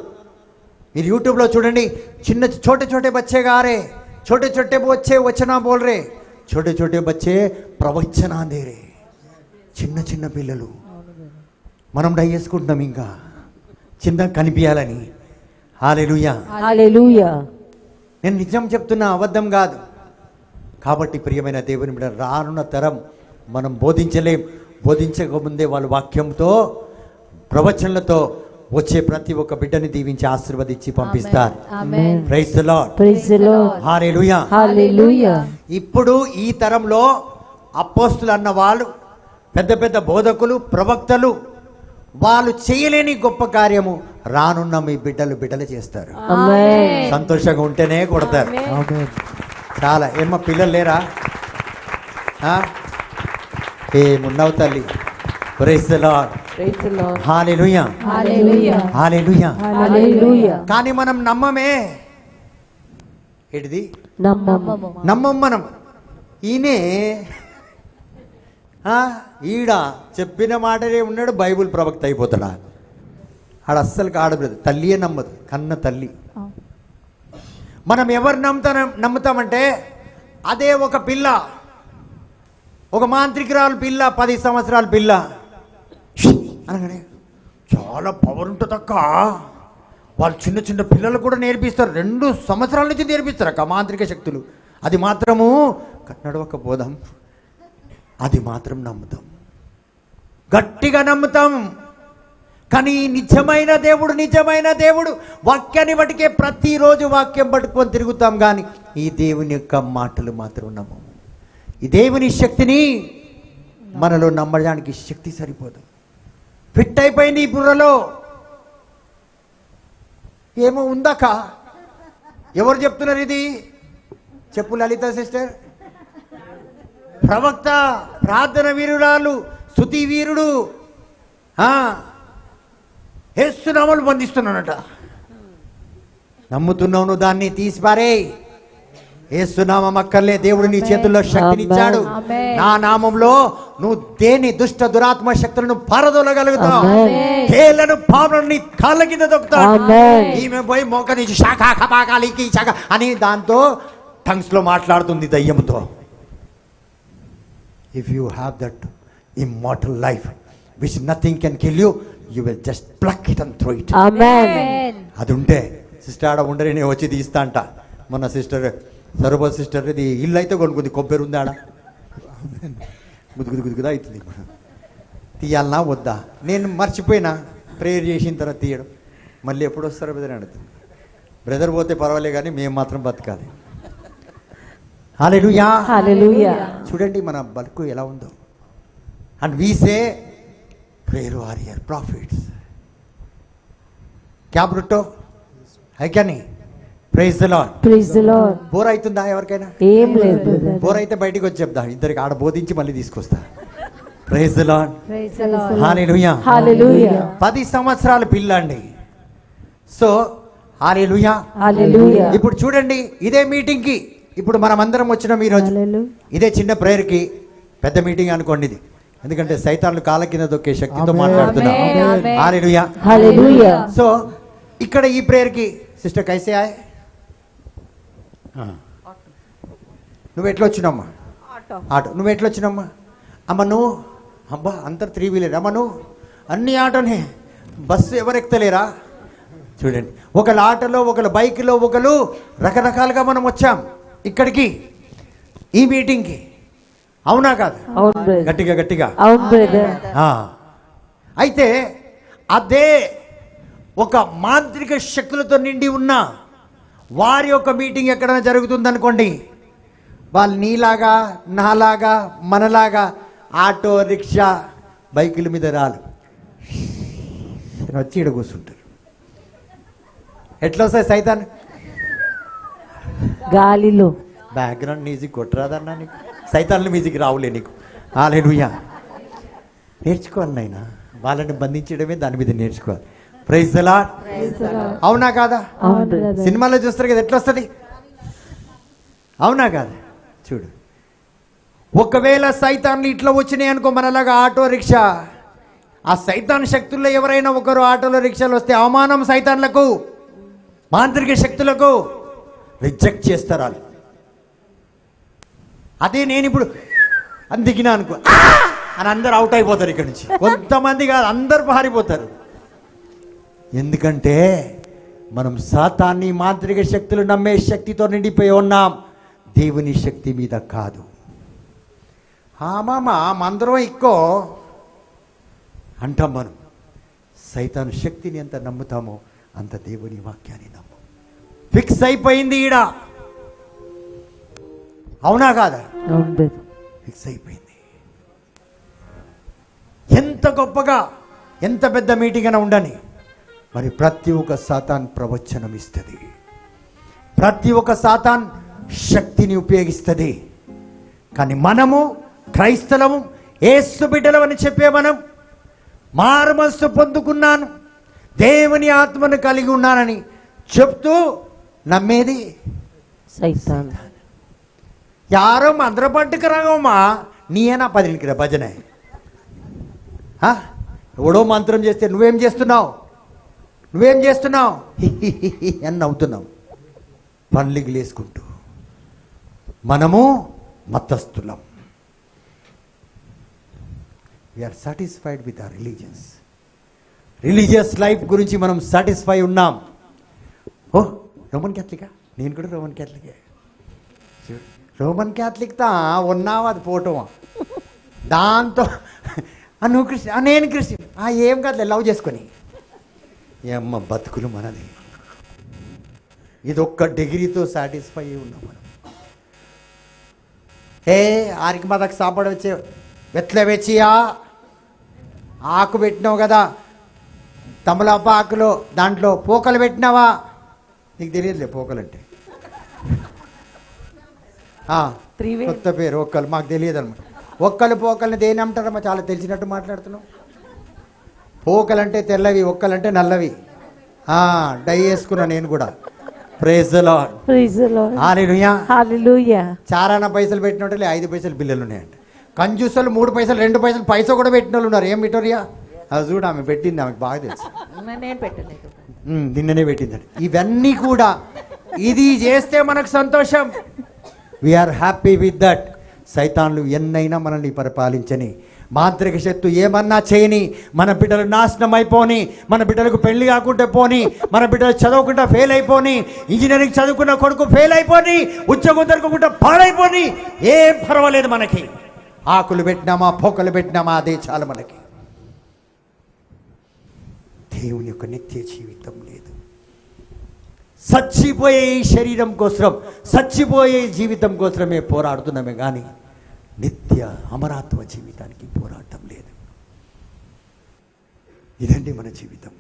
మీరు యూట్యూబ్లో చూడండి, చిన్న छोटे छोटे बच्चे गा रहे, छोटे छोटे बच्चे वचना बोल रहे, छोटे छोटे बच्चे ప్రవచనా దే రే. చిన్న చిన్న పిల్లలు. మనం డై చేసుకుంటున్నాం ఇంకా చిన్న కనిపించాలని. హల్లెలూయా. హల్లెలూయా. నేను నిజం చెప్తున్నా, అబద్ధం కాదు. కాబట్టి ప్రియమైన దేవుని బిడ్డ, రానున్న తరం మనం బోధించకముందే వాళ్ళ వాక్యంతో ప్రవచనలతో వచ్చే ప్రతి ఒక్క బిడ్డని దీవించి ఆశీర్వదించి పంపిస్తారు. Amen. Praise the lord. Praise the lord. Hallelujah. Hallelujah. ఇప్పుడు ఈ తరంలో అపోస్తులు అన్న వాళ్ళు, పెద్ద పెద్ద బోధకులు, ప్రవక్తలు, వాళ్ళు చేయలేని గొప్ప కార్యము రానున్న మీ బిడ్డలు చేస్తారు. ఆమేన్. సంతోషంగా ఉంటేనే కొడతారు. చాలా ఏమ్మా పిల్లలు లేరా? ఏమున్నావు తల్లి. Praise the lord. Praise the lord. Hallelujah. Hallelujah. Hallelujah. Hallelujah. కానీ మనం నమ్మమే. ఏంటిది? నమ్మం మనం. ఈయనే ఈడ చెప్పిన మాటనే ఉన్నాడు, బైబుల్ ప్రవక్త అయిపోతాడా? ఆడ అస్సలు ఆడదు. తల్లియే నమ్మదు, కన్న తల్లి. మనం ఎవరు నమ్ముతామంటే అదే ఒక పిల్ల, ఒక మాంత్రికురాలు పిల్ల, 10 సంవత్సరాల పిల్ల అనగానే చాలా పవర్ ఉంటుంది అక్క. వాళ్ళు చిన్న చిన్న పిల్లలు కూడా నేర్పిస్తారు. 2 సంవత్సరాల నుంచి నేర్పిస్తారు అక్క మాంత్రిక శక్తులు. అది మాత్రము నడవకపోదాం, అది మాత్రం నమ్ముతాం, గట్టిగా నమ్ముతాం. కానీ నిజమైన దేవుడు వాక్యాన్ని బట్టికే ప్రతిరోజు వాక్యం పట్టుకొని తిరుగుతాం. కానీ ఈ దేవుని యొక్క మాటలు మాత్రం నమ్మము. ఈ దేవుని శక్తిని మనలో నమ్మడానికి శక్తి సరిపోదు. ఫిట్ అయిపోయింది ఈ బుర్రలో. ఏమో ఉందాక? ఎవరు చెప్తున్నారు ఇది? చెప్పు లలిత సిస్టర్. ప్రవక్త, ప్రార్థన వీరురాలు, స్తుతి వీరుడు యేసునామములు బంధిస్తున్నానట. నమ్ముతున్నావు నువ్వు, దాన్ని తీసిపారే. యేసునామం అక్కర్లే. దేవుడు నీ చేతుల్లో శక్తినిచ్చాడు. నా నామంలో నువ్వు దేని దుష్ట దురాత్మ శక్తులను పారదోలగలుగుతావు. తేళ్లను, పాములను నీ కాళ్ళ కింద దొక్కుతాడు. ఈమె పోయి మోక నుంచి శాఖ ఖపాకాలికి శాఖ అని దాంతో టంగ్స్ లో మాట్లాడుతుంది దయ్యంతో. If you have that immortal life which nothing can kill you, you will just pluck it and throw it. అది ఉంటే సిస్టర్ ఆడ ఉండరే, నేను వచ్చి తీస్తా అంట. మన సిస్టర్ సర్వ సిస్టర్ ఇది ఇల్లు అయితే కొనుక్కుంది, కొబ్బరి ఉంది ఆడ, గుదుగుదా అవుతుంది. తీయాలనా వద్దా? నేను మర్చిపోయినా ప్రేయర్ చేసిన తర్వాత తీయడం. మళ్ళీ ఎప్పుడు వస్తారో బ్రదర్ అడుగుతుంది. బ్రదర్ పోతే పర్వాలే కానీ మేము మాత్రం బతకాలి. హల్లెలూయా. హల్లెలూయా. చూడండి మన బతుకు ఎలా ఉందో. And we say prayer warrior prophets క్యా బ్రుట్టో హై క్యాని. Praise the lord. Praise the lord. Bore అవుతుందా ఎవరికైనా? ఏం లేదు. బోర్ అయితే బయటికి వచ్చి చెప్దా, ఇద్దరికి ఆడ బోధించి మళ్ళీ తీసుకొస్తా. Praise the lord. Praise the lord. Hallelujah. Hallelujah. 10 సంవత్సరాల పిల్ల అండి. So hallelujah. హల్లెలూయా. ఇప్పుడు చూడండి, ఇదే మీటింగ్ కి ఇప్పుడు మనం అందరం వచ్చినాం ఈరోజు. ఇదే చిన్న ప్రేయర్ కి పెద్ద మీటింగ్ అనుకోండి ఇది. ఎందుకంటే సైతాన్లు కాళ్ళ కింద దొక్కే శక్తితో మాట్లాడుతున్నాం. హల్లెలూయా. హల్లెలూయా. సో ఇక్కడ ఈ ప్రేయర్ కి సిస్టర్ కైసే ఆయ్? నువ్వు ఎట్లా వచ్చినామ్మా? ఆటో. నువ్వు ఎట్లా వచ్చినామ్మా? అమ్మ నువ్వు? అబ్బా అందరు 3 వీలర్. అమ్మ నువ్వు? అన్ని ఆటోనే. బస్సు ఎవరు ఎక్కుతలేరా? చూడండి, ఒకళ్ళు ఆటోలో, ఒకళ్ళు బైక్లో, ఒకళ్ళు రకరకాలుగా మనం వచ్చాం ఇక్కడికి ఈ మీటింగ్కి. అవునా కాదు? గట్టిగా అవును బ్రదర్. అయితే అదే ఒక మాంత్రిక శక్తులతో నిండి ఉన్న వారి యొక్క మీటింగ్ ఎక్కడైనా జరుగుతుందనుకోండి, వాళ్ళు నీలాగా, నాలాగా, మనలాగా ఆటో, రిక్షా, బైకుల మీద రాలు వచ్చి ఈడ కూర్చుంటారు. ఎట్లా వస్తాయి సైతాన్? గాలిలో. బ్యాక్గ్రౌండ్ మ్యూజిక్ కొట్టరాదన్నా నీకు? సైతాన్ల మీదికి రావులే నీకు. హల్లెలూయా. నేర్చుకోవాలి నాయనా, వాళ్ళని బంధించడమే దాని మీద నేర్చుకోవాలి. Praise the lord. అవునా కాదా? అవును బ్రదర్. సినిమాలో చూస్తారు కదా, ఎట్లా వస్తుంది? అవునా కాదా? చూడు, ఒకవేళ సైతాన్లు ఇట్లా వచ్చినాయి అనుకో, మనలాగా ఆటో రిక్షా, ఆ సైతాన్ శక్తుల్లో ఎవరైనా ఒకరు ఆటోలో రిక్షాలు వస్తే అవమానం సైతాన్లకు, మాంత్రిక శక్తులకు రిజెక్ట్ చేస్తారు వాళ్ళు. అదే నేను ఇప్పుడు అని దిగినా అనుకో అని అందరు అవుట్ అయిపోతారు ఇక్కడి నుంచి. కొంతమంది కాదు, అందరు పారిపోతారు. ఎందుకంటే మనం సాతాన్ని, మాంత్రిక శక్తులు నమ్మే శక్తితో నిండిపోయి ఉన్నాం, దేవుని శక్తి మీద కాదు. మామ మందరం ఎక్కువ అంటాం మనం. సైతాను శక్తిని ఎంత నమ్ముతామో అంత దేవుని వాక్యాన్ని నమ్ము. ఫిక్స్ అయిపోయింది ఈడ. అవునా కాదా? అవును బ్రదర్. ఫిక్స్ అయిపోయింది. ఎంత గొప్పగా, ఎంత పెద్ద మీటింగ్ అయినా ఉండని, మరి ప్రతి ఒక్క సాతాన్ ప్రవచనం ఇస్తుంది, ప్రతి ఒక్క సాతాన్ శక్తిని ఉపయోగిస్తుంది. కానీ మనము క్రైస్తలము, యేసు బిడ్డలం అని చెప్పే మనం, మారు మనసు పొందుకున్నాను, దేవుని ఆత్మను కలిగి ఉన్నానని చెప్తూ నమ్మేది సైతాన్. యారో మంద్ర పట్టుకు రాగమ్మా, నీయేనా 10కి భజనే. ఎవడో మంత్రం చేస్తే నువ్వేం చేస్తున్నావు, నువ్వేం చేస్తున్నావు అని నవ్వుతున్నావు పన్లికి లేసుకుంటూ. మనము మతస్థులం. We are satisfied with our religious life గురించి మనం సాటిస్ఫై ఉన్నాం. ఓ రోమన్ క్యాథలికా, నేను కూడా రోమన్ క్యాథలికే. రోమన్ క్యాథలిక్ తా ఉన్నావా, అది ఫోటో దాంతో నువ్వు క్రిస్టియన్, నేను క్రిస్టియన్, ఏం కాదులే లవ్ చేసుకొని. ఏమ్మ బతుకులు మనది. ఇది ఒక్క డిగ్రీతో సాటిస్ఫై ఉన్నాం మనం. ఆరికి మదకు సాపడ వచ్చే వెట్ల వెచ్చియా ఆకు పెట్టినావు కదా, తమలపాకు ఆకులో దాంట్లో పోకలు పెట్టినావా? నీకు తెలియదులే పోకలు అంటే. కొత్త పేరు ఒక్కలు, మాకు తెలియదు అనమాట. ఒక్కలు పోకల్ని దేని అంటారమ్మా? చాలా తెలిసినట్టు మాట్లాడుతున్నావు. పోకలంటే తెల్లవి, ఒక్కలంటే నల్లవి. డై వేసుకున్నా నేను కూడా. Praise the lord. Praise the lord. Hallelujah. Hallelujah. చారాన పైసలు పెట్టినట్టు 5 పైసలు బిల్లులు ఉన్నాయంట. కంజూసలు 3 పైసలు 2 పైసలు పైసా కూడా పెట్టిన వాళ్ళు ఉన్నారు. ఏం విటోరియా? అది చూడు, ఆమె పెట్టింది, ఆమెకు బాగా తెలుసు. నేను పెట్టలేదు. నిన్ననే పెట్టిందండి. ఇవన్నీ కూడా ఇది చేస్తే మనకు సంతోషం. We are happy with that. సైతాన్లు ఎన్నైనా మనల్ని పరిపాలించని, మాంత్రిక శక్తి ఏమన్నా చేయని, మన బిడ్డలు నాశనం అయిపోని, మన బిడ్డలకు పెళ్లి కాకుండా పోని, మన బిడ్డలు చదవకుండా ఫెయిల్ అయిపోని, ఇంజనీరింగ్ చదువుకున్న కొడుకు ఫెయిల్ అయిపోని, ఉద్యోగం దొరకకుండా పాడైపోని, ఏం పర్వాలేదు మనకి. ఆకులు పెట్టినామా, పోకలు పెట్టినామా, అదే చాలు మనకి. దేవుని యొక్క నిత్య జీవితం లేదు. చచ్చిపోయే ఈ శరీరం కోసం, చచ్చిపోయే జీవితం కోసమే పోరాడుతున్నామే కానీ నిత్య అమరాత్మ జీవితానికి పోరాటం లేదు. ఇదండి మన జీవితం.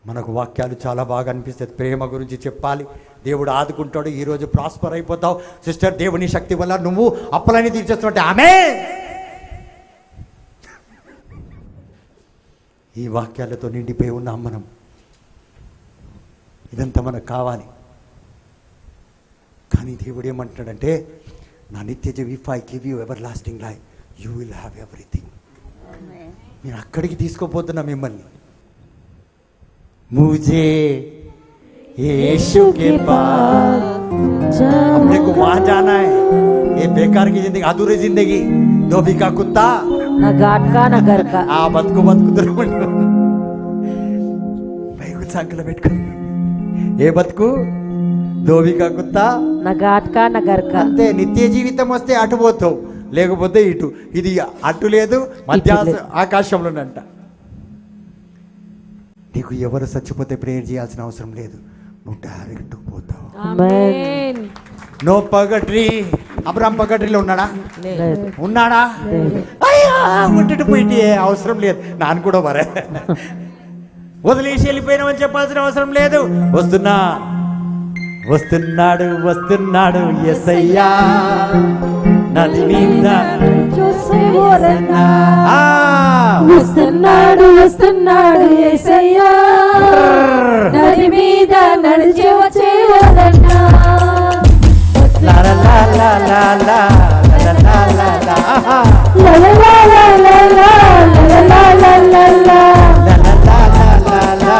మనకు వాక్యాలు చాలా బాగా అనిపిస్తుంది. ప్రేమ గురించి చెప్పాలి, దేవుడు ఆదుకుంటాడు, ఈరోజు ప్రాస్పర్ అయిపోతావు సిస్టర్, దేవుని శక్తి వల్ల నువ్వు అప్పులన్నీ తీర్చేస్తుంటే ఆమె. ఈ వాక్యాలతో నిండిపోయి ఉన్నాం మనం. ఇదంతా మనకు కావాలి. కానీ దేవుడు ఏమంటున్నాడంటే, నా నిత్య జీవి, if I give you everlasting life you will have everything. నేను అక్కడికి తీసుకోపోతున్నా మిమ్మల్ని. मुझे यीशु के पास अपने को वहां जाना है. ये बेकार की जिंदगी, अधूरी जिंदगी, धोबी का कुत्ता నా గాట్కా నా గర్కా. ఆ బతుకుతురు సంకల పెట్టుకుని. ఏ బతుకు? ధోబికా కుత్తా నా గాట్కా నా గర్కా. అంతే. నిత్య జీవితం వస్తే అటు పోతావు, లేకపోతే ఇటు. ఇది అటు లేదు, మధ్య ఆకాశంలోనంట. నీకు ఎవరు చచ్చిపోతే ప్రేయర్ చేయాల్సిన అవసరం లేదు, నువ్వు డైరెక్ట్ పోతావు. ఆమేన్. నో పగట్రీ. అబ్రాం పగట్రీలో ఉన్నాడా? లేదు. ఉన్నాడా? అయ్యా ఉంటే పోయి అవసరం లేదు. నాన్న కూడా మరే వదిలేసి వెళ్ళిపోయినామని చెప్పాల్సిన అవసరం లేదు. వస్తున్నా వస్తున్నాడు వస్తున్నాడు యేసయ్యా నది మీద ఆ, వస్తున్నాడు వస్తున్నాడు యేసయ్యా నది మీద నడిచి వచ్చేవాడన్నా లా లా లా లా లా లా లా లా లా లా. ఆహా. లా లా లా లా లా లా లా లా లా లా. లా లా లా లా లా లా.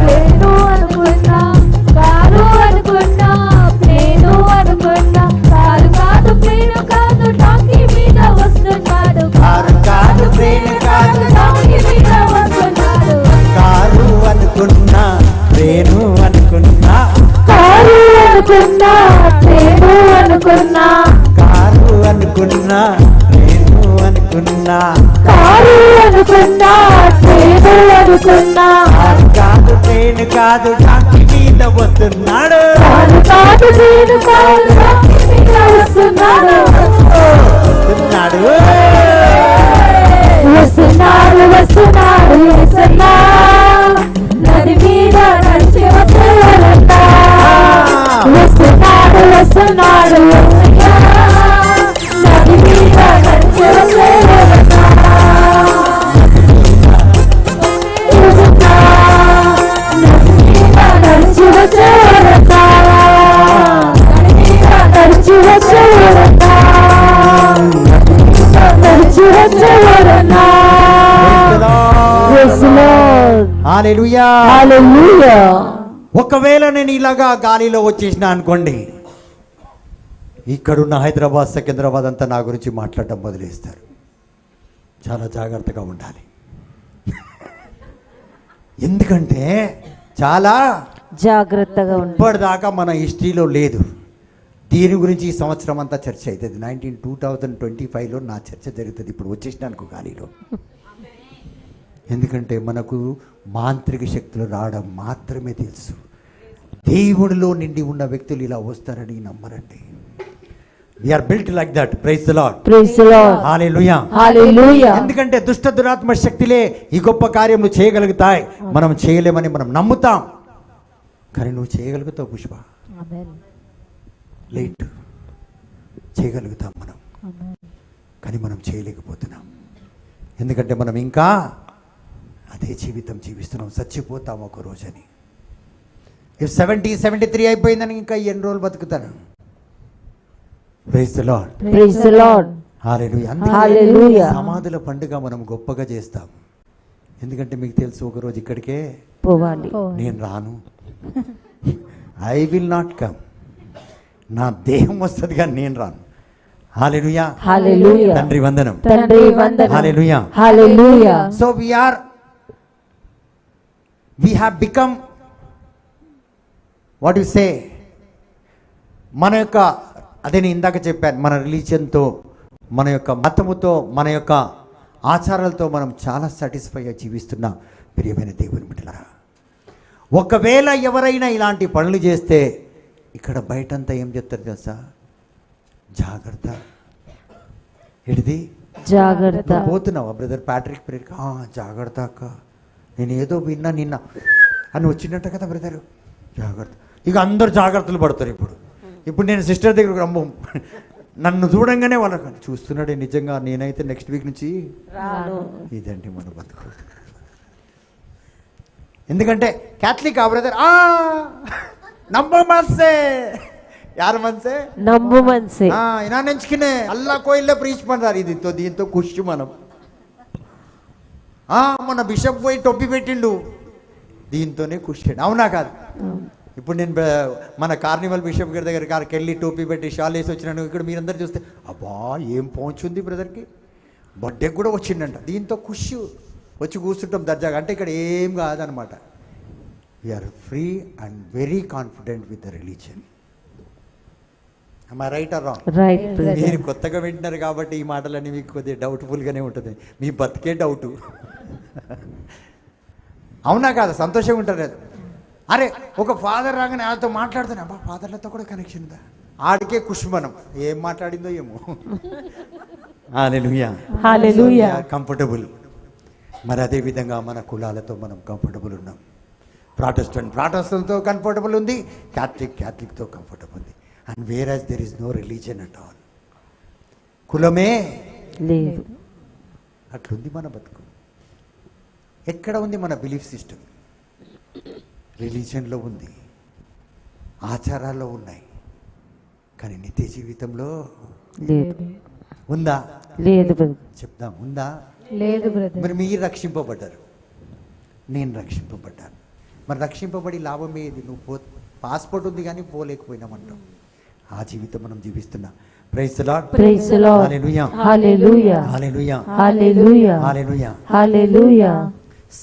నేను అనుకున్నా కారు అనుకున్నా నేను అనుకున్నా కారు కాదు ప్లేను కాదు టాంకీ మీద వస్తున్నాడు కారు కాదు ప్లేను కాదు టాంకీ మీద వస్తున్నాడు కారు అనుకున్నా రేణు అనుకున్నా కారు అనుకున్నా నేను అనుకున్నా కారు అనుకున్నా రేణు అనుకున్నా కారు అనుకున్నా నేను అనుకున్నా కారు కాదు ట్రైన్ కాదు టాంకీ మీద వస్తున్నాడు కారు కాదు నేను కాదు టాంకీ మీద వస్తున్నాడు వస్తున్నాడు వస్తున్నాడు వస్తున్నాడు యేసయ్యా నది మీద నడిచి వచ్చేవాడన్నా వస్తున్నాడు వస్తున్నాడు యేసయ్యా నది మీద నడిచి వచ్చేవాడన్నా యేసయ్యా నది మీద నడిచి వచ్చేవాడన్నా నది మీద నడిచి వచ్చేవాడన్నా నడిచి వచ్చేవాడన్నా Praise the Lord. Hallelujah. Hallelujah. ఒకవేళ నేను ఇలాగా గాలిలో వచ్చేసిన అనుకోండి, ఇక్కడున్న హైదరాబాద్ సికింద్రాబాద్ అంతా నా గురించి మాట్లాడటం మొదలేస్తారు. చాలా జాగ్రత్తగా ఉండాలి. ఎందుకంటే చాలా జాగ్రత్తగా ఉండు. ఇప్పటిదాకా మన హిస్టరీలో లేదు. దీని గురించి ఈ సంవత్సరం అంతా చర్చ అవుతుంది. 2025లో నా చర్చ జరుగుతుంది. ఇప్పుడు వచ్చేసినానుకో గాలిలో. ఎందుకంటే మనకు మాంత్రిక శక్తులు రావడం మాత్రమే తెలుసు. దేవుడిలో నిండి ఉన్న వ్యక్తులు ఇలా వస్తారని నమ్మరండి. We are built like that. Praise the lord. Praise the Lord. Hallelujah. Hallelujah. ఎందుకంటే దుష్ట దురాత్మ శక్తులే ఈ గొప్ప కార్యములు చేయగలుగుతాయి. మనం చేయలేమని మనం నమ్ముతాం, కానీ నువ్వు చేయగలుగుతావు పుష్ప. లేట్ చేయగలుగుతాం మనం, కానీ మనం చేయలేకపోతున్నాం. ఎందుకంటే మనం ఇంకా అదే జీవితం జీవిస్తున్నాం. చచ్చిపోతాం ఒక రోజని. 73 అయిపోయిందని ఇంకా ఎన్ని రోజులు బతుకుతాను? Praise the lord. Praise the Lord. Hallelujah. Hallelujah. సమాధుల పండుగ మనం గొప్పగా చేస్తాం. ఎందుకంటే మీకు తెలుసు ఒక రోజు ఇక్కడికే పోవాలి. నేను రాను. I will not come. నా దేహం వస్తుంది కానీ నేను రాను. హల్లెలూయా. Hallelujah. తండ్రి వందనం. తండ్రి వందనం. హల్లెలూయా. Hallelujah. So we have become what you say, మన యొక్క అదే నేను ఇందాక చెప్పాను, మన రిలీజియన్తో, మన యొక్క మతముతో, మన యొక్క ఆచారాలతో మనం చాలా సాటిస్ఫై అయి జీవిస్తున్నాం. ప్రియమైన దేవుని బిడ్డలారా, ఒకవేళ ఎవరైనా ఇలాంటి పనులు చేస్తే ఇక్కడ బయటంతా ఏం చెప్తారు తెలుసా? జాగ్రత్త. ఎడిది జాగ్రత్త. పోతున్నావా బ్రదర్ ప్యాట్రిక్ ప్రేయర్? జాగ్రత్త అక్క, నేను ఏదో విన్నా నిన్న అని వచ్చినట్టు కదా బ్రదర్, జాగ్రత్త. ఇక అందరు జాగ్రత్తలు పడతారు. ఇప్పుడు నేను సిస్టర్ దగ్గర అమ్మో నన్ను చూడంగానే వాళ్ళకి చూస్తున్నాడే నిజంగా, నేనైతే నెక్స్ట్ వీక్ నుంచి ఇదండి మన బతుకు. ఎందుకంటే క్యాథలిక్ ఆ బ్రదర్ నమ్మ మనసే యారు మనసే నమ్ము మనసే ఇనా నెంచుకునే అల్లా కోయిల్లో ప్రీచ్ పడ్డారు. దీంతో ఖుషి మనం. మన బిషప్ పోయి టొప్పి పెట్టిండు, దీంతోనే ఖుషి. అవునా కాదు? ఇప్పుడు నేను మన కార్నివల్ బిషప్ గారి దగ్గరికి వెళ్ళి టోపీ పెట్టి షాల్ వేసి వచ్చినాను. ఇక్కడ మీరందరూ చూస్తే అబ్బా ఏం పోంచుంది బ్రదర్కి, బర్త్డే కూడా వచ్చిండంట. దీంతో ఖుషి వచ్చి కూర్చుంటాం దర్జాగా. అంటే ఇక్కడ ఏం కాదనమాట. We are free and very confident with the religion. Right or wrong? Right. మీరు కొత్తగా వింటున్నారు కాబట్టి ఈ మాటలన్నీ మీకు కొద్దిగా డౌట్ఫుల్గానే ఉంటుంది. మీ బతికే డౌటు. అవునా కాదా? సంతోషంగా ఉంటారు కదా. అరే ఒక ఫాదర్ రాగానే వాళ్ళతో మాట్లాడుతాను, అబ్బా ఫాదర్లతో కూడా కనెక్షన్ ఉందా? ఆడికే ఖుషి. మనం ఏం మాట్లాడిందో ఏమో. హల్లెలూయా. హల్లెలూయా. కంఫర్టబుల్. మరి అదే విధంగా మన కులాలతో మనం కంఫర్టబుల్ ఉన్నాం. ప్రాటెస్టెంట్తో కంఫర్టబుల్ ఉంది, క్యాథలిక్తో కంఫర్టబుల్ ఉంది. And whereas there is no religion at all. కులమే లేదు. అట్లుంది మన బతుకు. ఎక్కడ ఉంది మన బిలీఫ్ సిస్టమ్? రిలీజన్లో ఉంది, ఆచారాల్లో ఉన్నాయి, కానీ నిత్య జీవితంలో లేదు. ఉందా? లేదు బ్రదర్. చెప్దాం, ఉందా? లేదు బ్రదర్. మరి మీరు రక్షింపబడ్డారు, నేను రక్షింపబడ్డాను. మరి రక్షింపబడి లాభం ఏది? నువ్వు పాస్పోర్ట్ ఉంది కానీ పోలేకపోయినామంటావు. ఆ జీవితం మనం జీవిస్తున్నాం. Praise the lord. Praise the lord. Hallelujah. Hallelujah. Hallelujah. Hallelujah. Hallelujah. Hallelujah.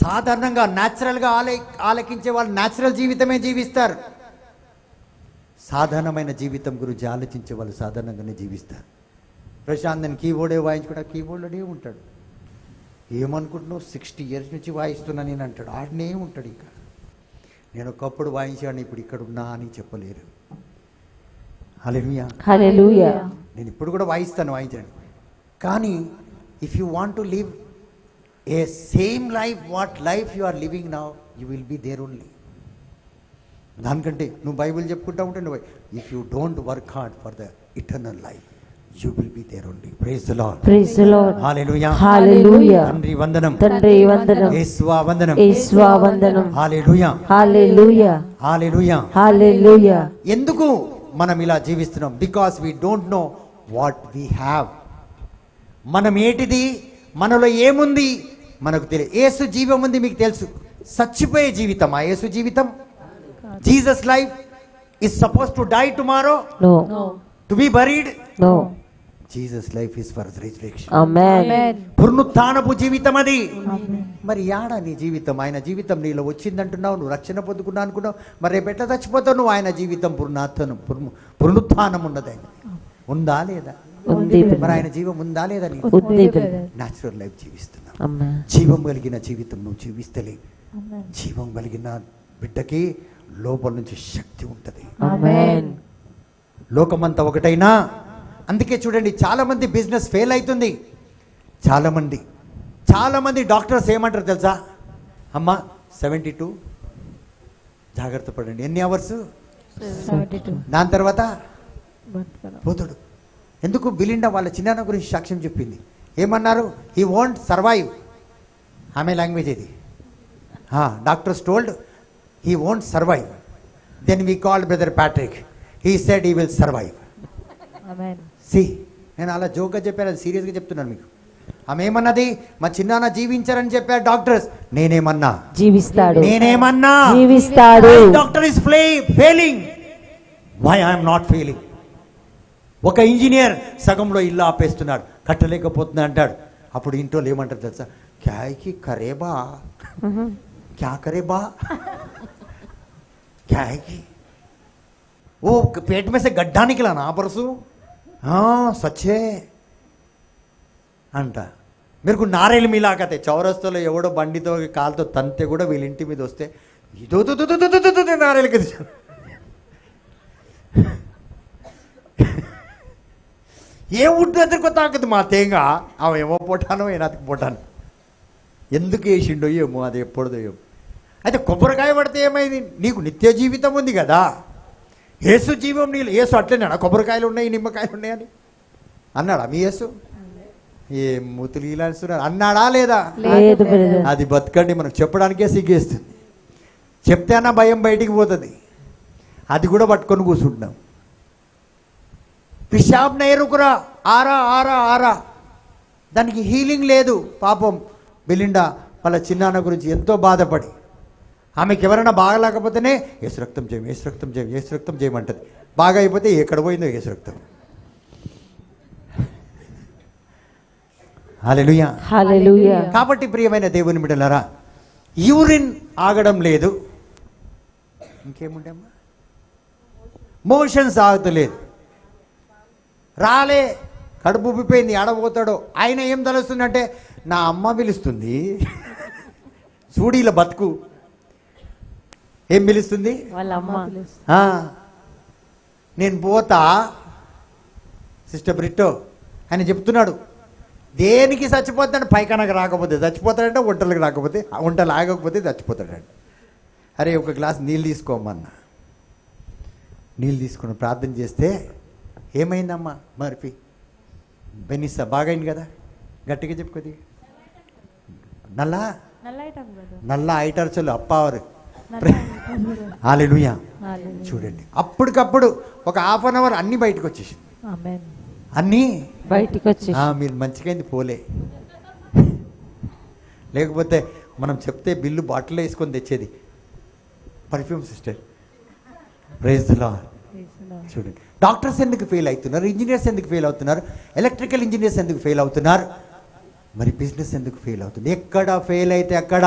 సాధారణంగా న్యాచురల్గా ఆలకించే వాళ్ళు న్యాచురల్ జీవితమే జీవిస్తారు. సాధారణమైన జీవితం గురించి ఆలోచించే వాళ్ళు సాధారణంగానే జీవిస్తారు. ప్రశాంత్ నేను కీబోర్డే వాయించుకుంటా, కీబోర్డ్లోనే ఉంటాడు. ఏమనుకుంటున్నావు, 60 years నుంచి వాయిస్తున్నా నేను అంటాడు. ఆడనే ఉంటాడు. ఇంకా నేను ఒకప్పుడు వాయించాను, ఇప్పుడు ఇక్కడ ఉన్నా అని చెప్పలేరు. హల్లెలూయా. హల్లెలూయా. నేను ఇప్పుడు కూడా వాయించండి. కానీ if you want to live a same life what life you are living now, you will be there only. దానికంటే నువ్వు బైబిల్ చెప్పుకుంటా ఉంటే నువ్వు, if you don't work hard for the eternal life, you will be there only. Praise the lord. Praise the lord. Hallelujah. Hallelujah. తండ్రి వందనం. తండ్రి వందనం. యేసువా వందనం. యేసువా వందనం. హల్లెలూయా. హల్లెలూయా. హల్లెలూయా. హల్లెలూయా. ఎందుకు మనం ఇలా జీవిస్తున్నాం? Because we don't know what we have. మనం ఏంటిది, మనలో ఏముంది మనకు తెలియదు. యేసు జీవం ఉంది మీకు తెలుసు. చచ్చిపోయే జీవితం ఆ యేసు జీవితం. Jesus life is supposed to die tomorrow, No. to be buried. No. Jesus life is for resurrection. Amen. పునరుత్థానపు జీవితం అది. మరి యాడా నీ జీవితం? ఆయన జీవితం నీలో వచ్చిందంటున్నావు, నువ్వు రక్షణ పొందుకున్నా అనుకున్నావు. మరి రేపు ఎట్లా చచ్చిపోతావు నువ్వు? ఆయన జీవితం పునరుత్థానం ఉన్నది. ఆయన ఉందా లేదా? ఉంది. మరి ఆయన జీవం ఉందా లేదా? ఉంది. న్యాచురల్ లైఫ్ జీవిస్తున్నావు. Amen. జీవం కలిగిన జీవితం నువ్వు జీవిస్తలే. జీవం కలిగిన బిడ్డకి లోపల నుంచి శక్తి ఉంటుంది. Amen. లోకమంతా ఒకటైనా. అందుకే చూడండి, చాలా మంది బిజినెస్ ఫెయిల్ అవుతుంది. చాలా మంది డాక్టర్స్ ఏమంటారు తెలుసా? అమ్మా 72 జాగ్రత్త పడండి. ఎన్ని అవర్స్? 72. దాని తర్వాత పోతాడు. ఎందుకు? బిలిండా వాళ్ళ చిన్నాన్న గురించి సాక్ష్యం చెప్పింది. ఏమన్నారు? He won't survive. ఆమె లాంగ్వేజ్ ఇది. Doctors told he won't survive. Then we called brother Patrick. He said he will survive. Amen. నేను అలా జోక్గా చెప్పాను, అది సీరియస్గా చెప్తున్నాను మీకు. ఆమె ఏమన్నది? మా చిన్నాన్న జీవించారని చెప్పారు డాక్టర్స్. నేనేమన్నా? జీవిస్తాడు. నేనేమన్నా? జీవిస్తాడు. Doctor is failing. Why I'm not failing? ఒక ఇంజనీర్ సగంలో ఇల్లు ఆపేస్తున్నాడు, కట్టలేకపోతున్నా అంటాడు. అప్పుడు ఇంట్లో ఏమంటారు తెలుసా? క్యాకి కరేబా, క్యా కరేబా, క్యాకి ఓ पेट में से गड्ढा निकला ना परसों. సచ్చే అంట. మీరు నారేలు మీలాకతే చౌరస్తలో ఎవడో బండితో కాలుతో తంతే కూడా వీళ్ళ ఇంటి మీద వస్తే ఇదో నారేలు కదా. ఏ ఉడ్డు ఎదురుకో తాకదు మా తేంగ. అవి ఏమో పోటానో ఏనాతికి పోటాను. ఎందుకు వేసిండో ఏమో, అది ఎప్పుడుదో ఏమో. అయితే కొబ్బరికాయ పడితే ఏమైంది? నీకు నిత్య జీవితం ఉంది కదా. యేసు జీవం నీళ్ళు. యేసు అట్లేనా కొబ్బరికాయలు ఉన్నాయి నిమ్మకాయలు ఉన్నాయని అన్నాడా మీ యేసు? ఏ మూతులు ఇలా అన్నాడా లేదా? లేదు బ్రదర్. అది బతకండి, మనకు చెప్పడానికే సిగ్గేస్తుంది. చెప్తే అన్న భయం బయటికి పోతుంది. అది కూడా పట్టుకొని కూర్చుంటున్నాం. పిషాబ్ నేరుకురా ఆరా ఆరా ఆరా, దానికి హీలింగ్ లేదు. పాపం బిలిండా వాళ్ళ చిన్నాన్న గురించి ఎంతో బాధపడి, ఆమెకి ఎవరైనా బాగలేకపోతేనే ఏసు రక్తం చేయం, ఏసు రక్తం చేయం, ఏసు రక్తం చేయమంటది. బాగా అయిపోతే ఎక్కడ పోయిందో ఏసు రక్తం. హల్లెలూయా. హల్లెలూయా. కాబట్టి ప్రియమైన దేవుని బిడ్డలారా, యూరిన్ ఆగడం లేదు. ఇంకేముండమ్మా? మోషన్స్ ఆగుతలేదు. రాలే, కడుపు ఉబ్బిపోయింది, ఆడబోతాడో. ఆయన ఏం తలుస్తుందంటే నా అమ్మ పిలుస్తుంది. చూడీల బతుకు ఏం పిలుస్తుంది? వాళ్ళ అమ్మ. నేను పోతా సిస్టర్ బ్రిట్టో ఆయన చెప్తున్నాడు. దేనికి చచ్చిపోతాడు? పైకనకు రాకపోతే చచ్చిపోతాడంటే, వంటలకు రాకపోతే, వంటలు ఆగకపోతే చచ్చిపోతాడంట. అరే ఒక గ్లాస్ నీళ్ళు తీసుకోమన్నా. నీళ్ళు తీసుకుని ప్రార్థన చేస్తే ఏమైందమ్మా మర్పి బెనిస్సా బాగైంది కదా, గట్టిగా చెప్పు కొద్దిగా. నల్ల ఐటర్చలు అప్పావరు. హల్లెలూయా. చూడండి అప్పటికప్పుడు ఒక హాఫ్ అన్ అవర్ అన్నీ బయటకు వచ్చేసింది. అన్నీ బయటికి వచ్చి మీరు మంచిగైంది పోలే, లేకపోతే మనం చెప్తే బిల్లు బాటిల్లో వేసుకొని తెచ్చేది. Perfume sister, praise the lord. చూడండి డాక్టర్స్ ఎందుకు ఫెయిల్ అవుతున్నారు, ఇంజనీర్స్ ఎందుకు ఫెయిల్ అవుతున్నారు, ఎలక్ట్రికల్ ఇంజనీర్స్ ఎందుకు ఫెయిల్ అవుతున్నారు, మరి బిజినెస్ ఎందుకు ఫెయిల్ అవుతుంది? ఎక్కడ ఫెయిల్ అయితే అక్కడ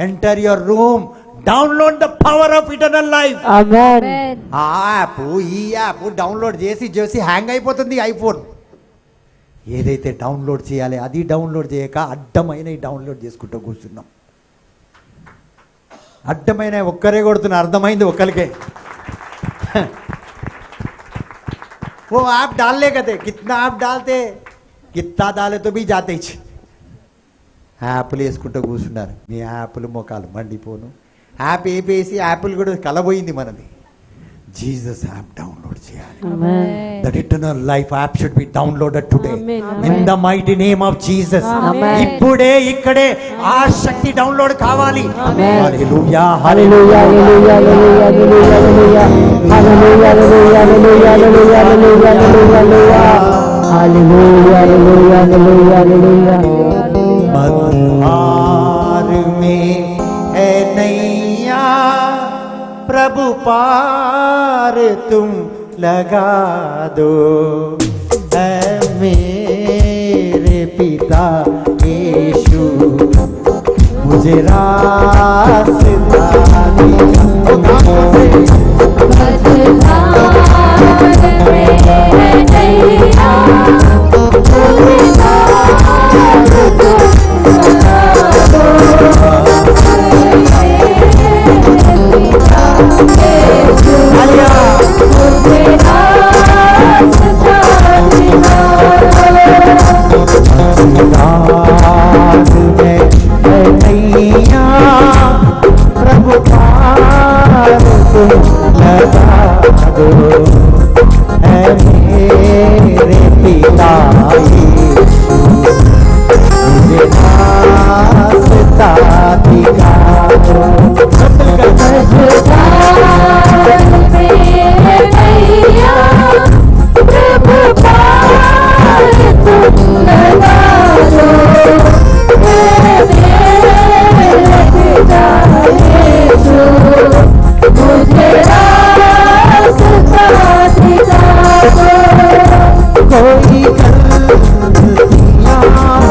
enter your room, download the power of eternal life. Amen. ఆ యాప్ ఈ యాప్ డౌన్లోడ్ చేసి హ్యాంగ్ అయిపోతుంది ఐఫోన్. ఏదైతే డౌన్లోడ్ చేయాలి అది డౌన్లోడ్ చేయక అడ్డమైన డౌన్లోడ్ చేసుకుంటూ కూర్చున్నాం. అడ్డమైన ఒక్కరే కొడుతున్నా, అర్థమైంది ఒక్కరికే. वो ऐप डालने का थे, कितना ऐप डालते, कितना डाले तो भी जाते ही. యాప్లు వేసుకుంటూ కూర్చున్నారు. మీ యాప్లు మొఖాలు మండిపోను. యాప్ వేపేసి యాప్లు కూడా కలబోయింది మనది. జీసస్ యాప్ డౌన్లోడ్ చేయాలి. Amen. That eternal life app should be downloaded today amen. In the mighty name of Jesus. Amen. ఇప్పుడే ఇక్కడే ఆ శక్తి డౌన్లోడ్ కావాలి. ఆమేన్. హల్లెలూయా hallelujah hallelujah hallelujah hallelujah hallelujah hallelujah hallelujah hallelujah hallelujah hallelujah hallelujah హల్లెలూయా. मझधार में है नैया, प्रभु पार तुम लगा दो, ऐ मेरे पिता यीशु मुझे रास्ता दिखा. प्रभु पार तुम लगा दो, ऐ मेरे पिता यीशु मुझे रास्ता दिखा दो. कोई गलतियां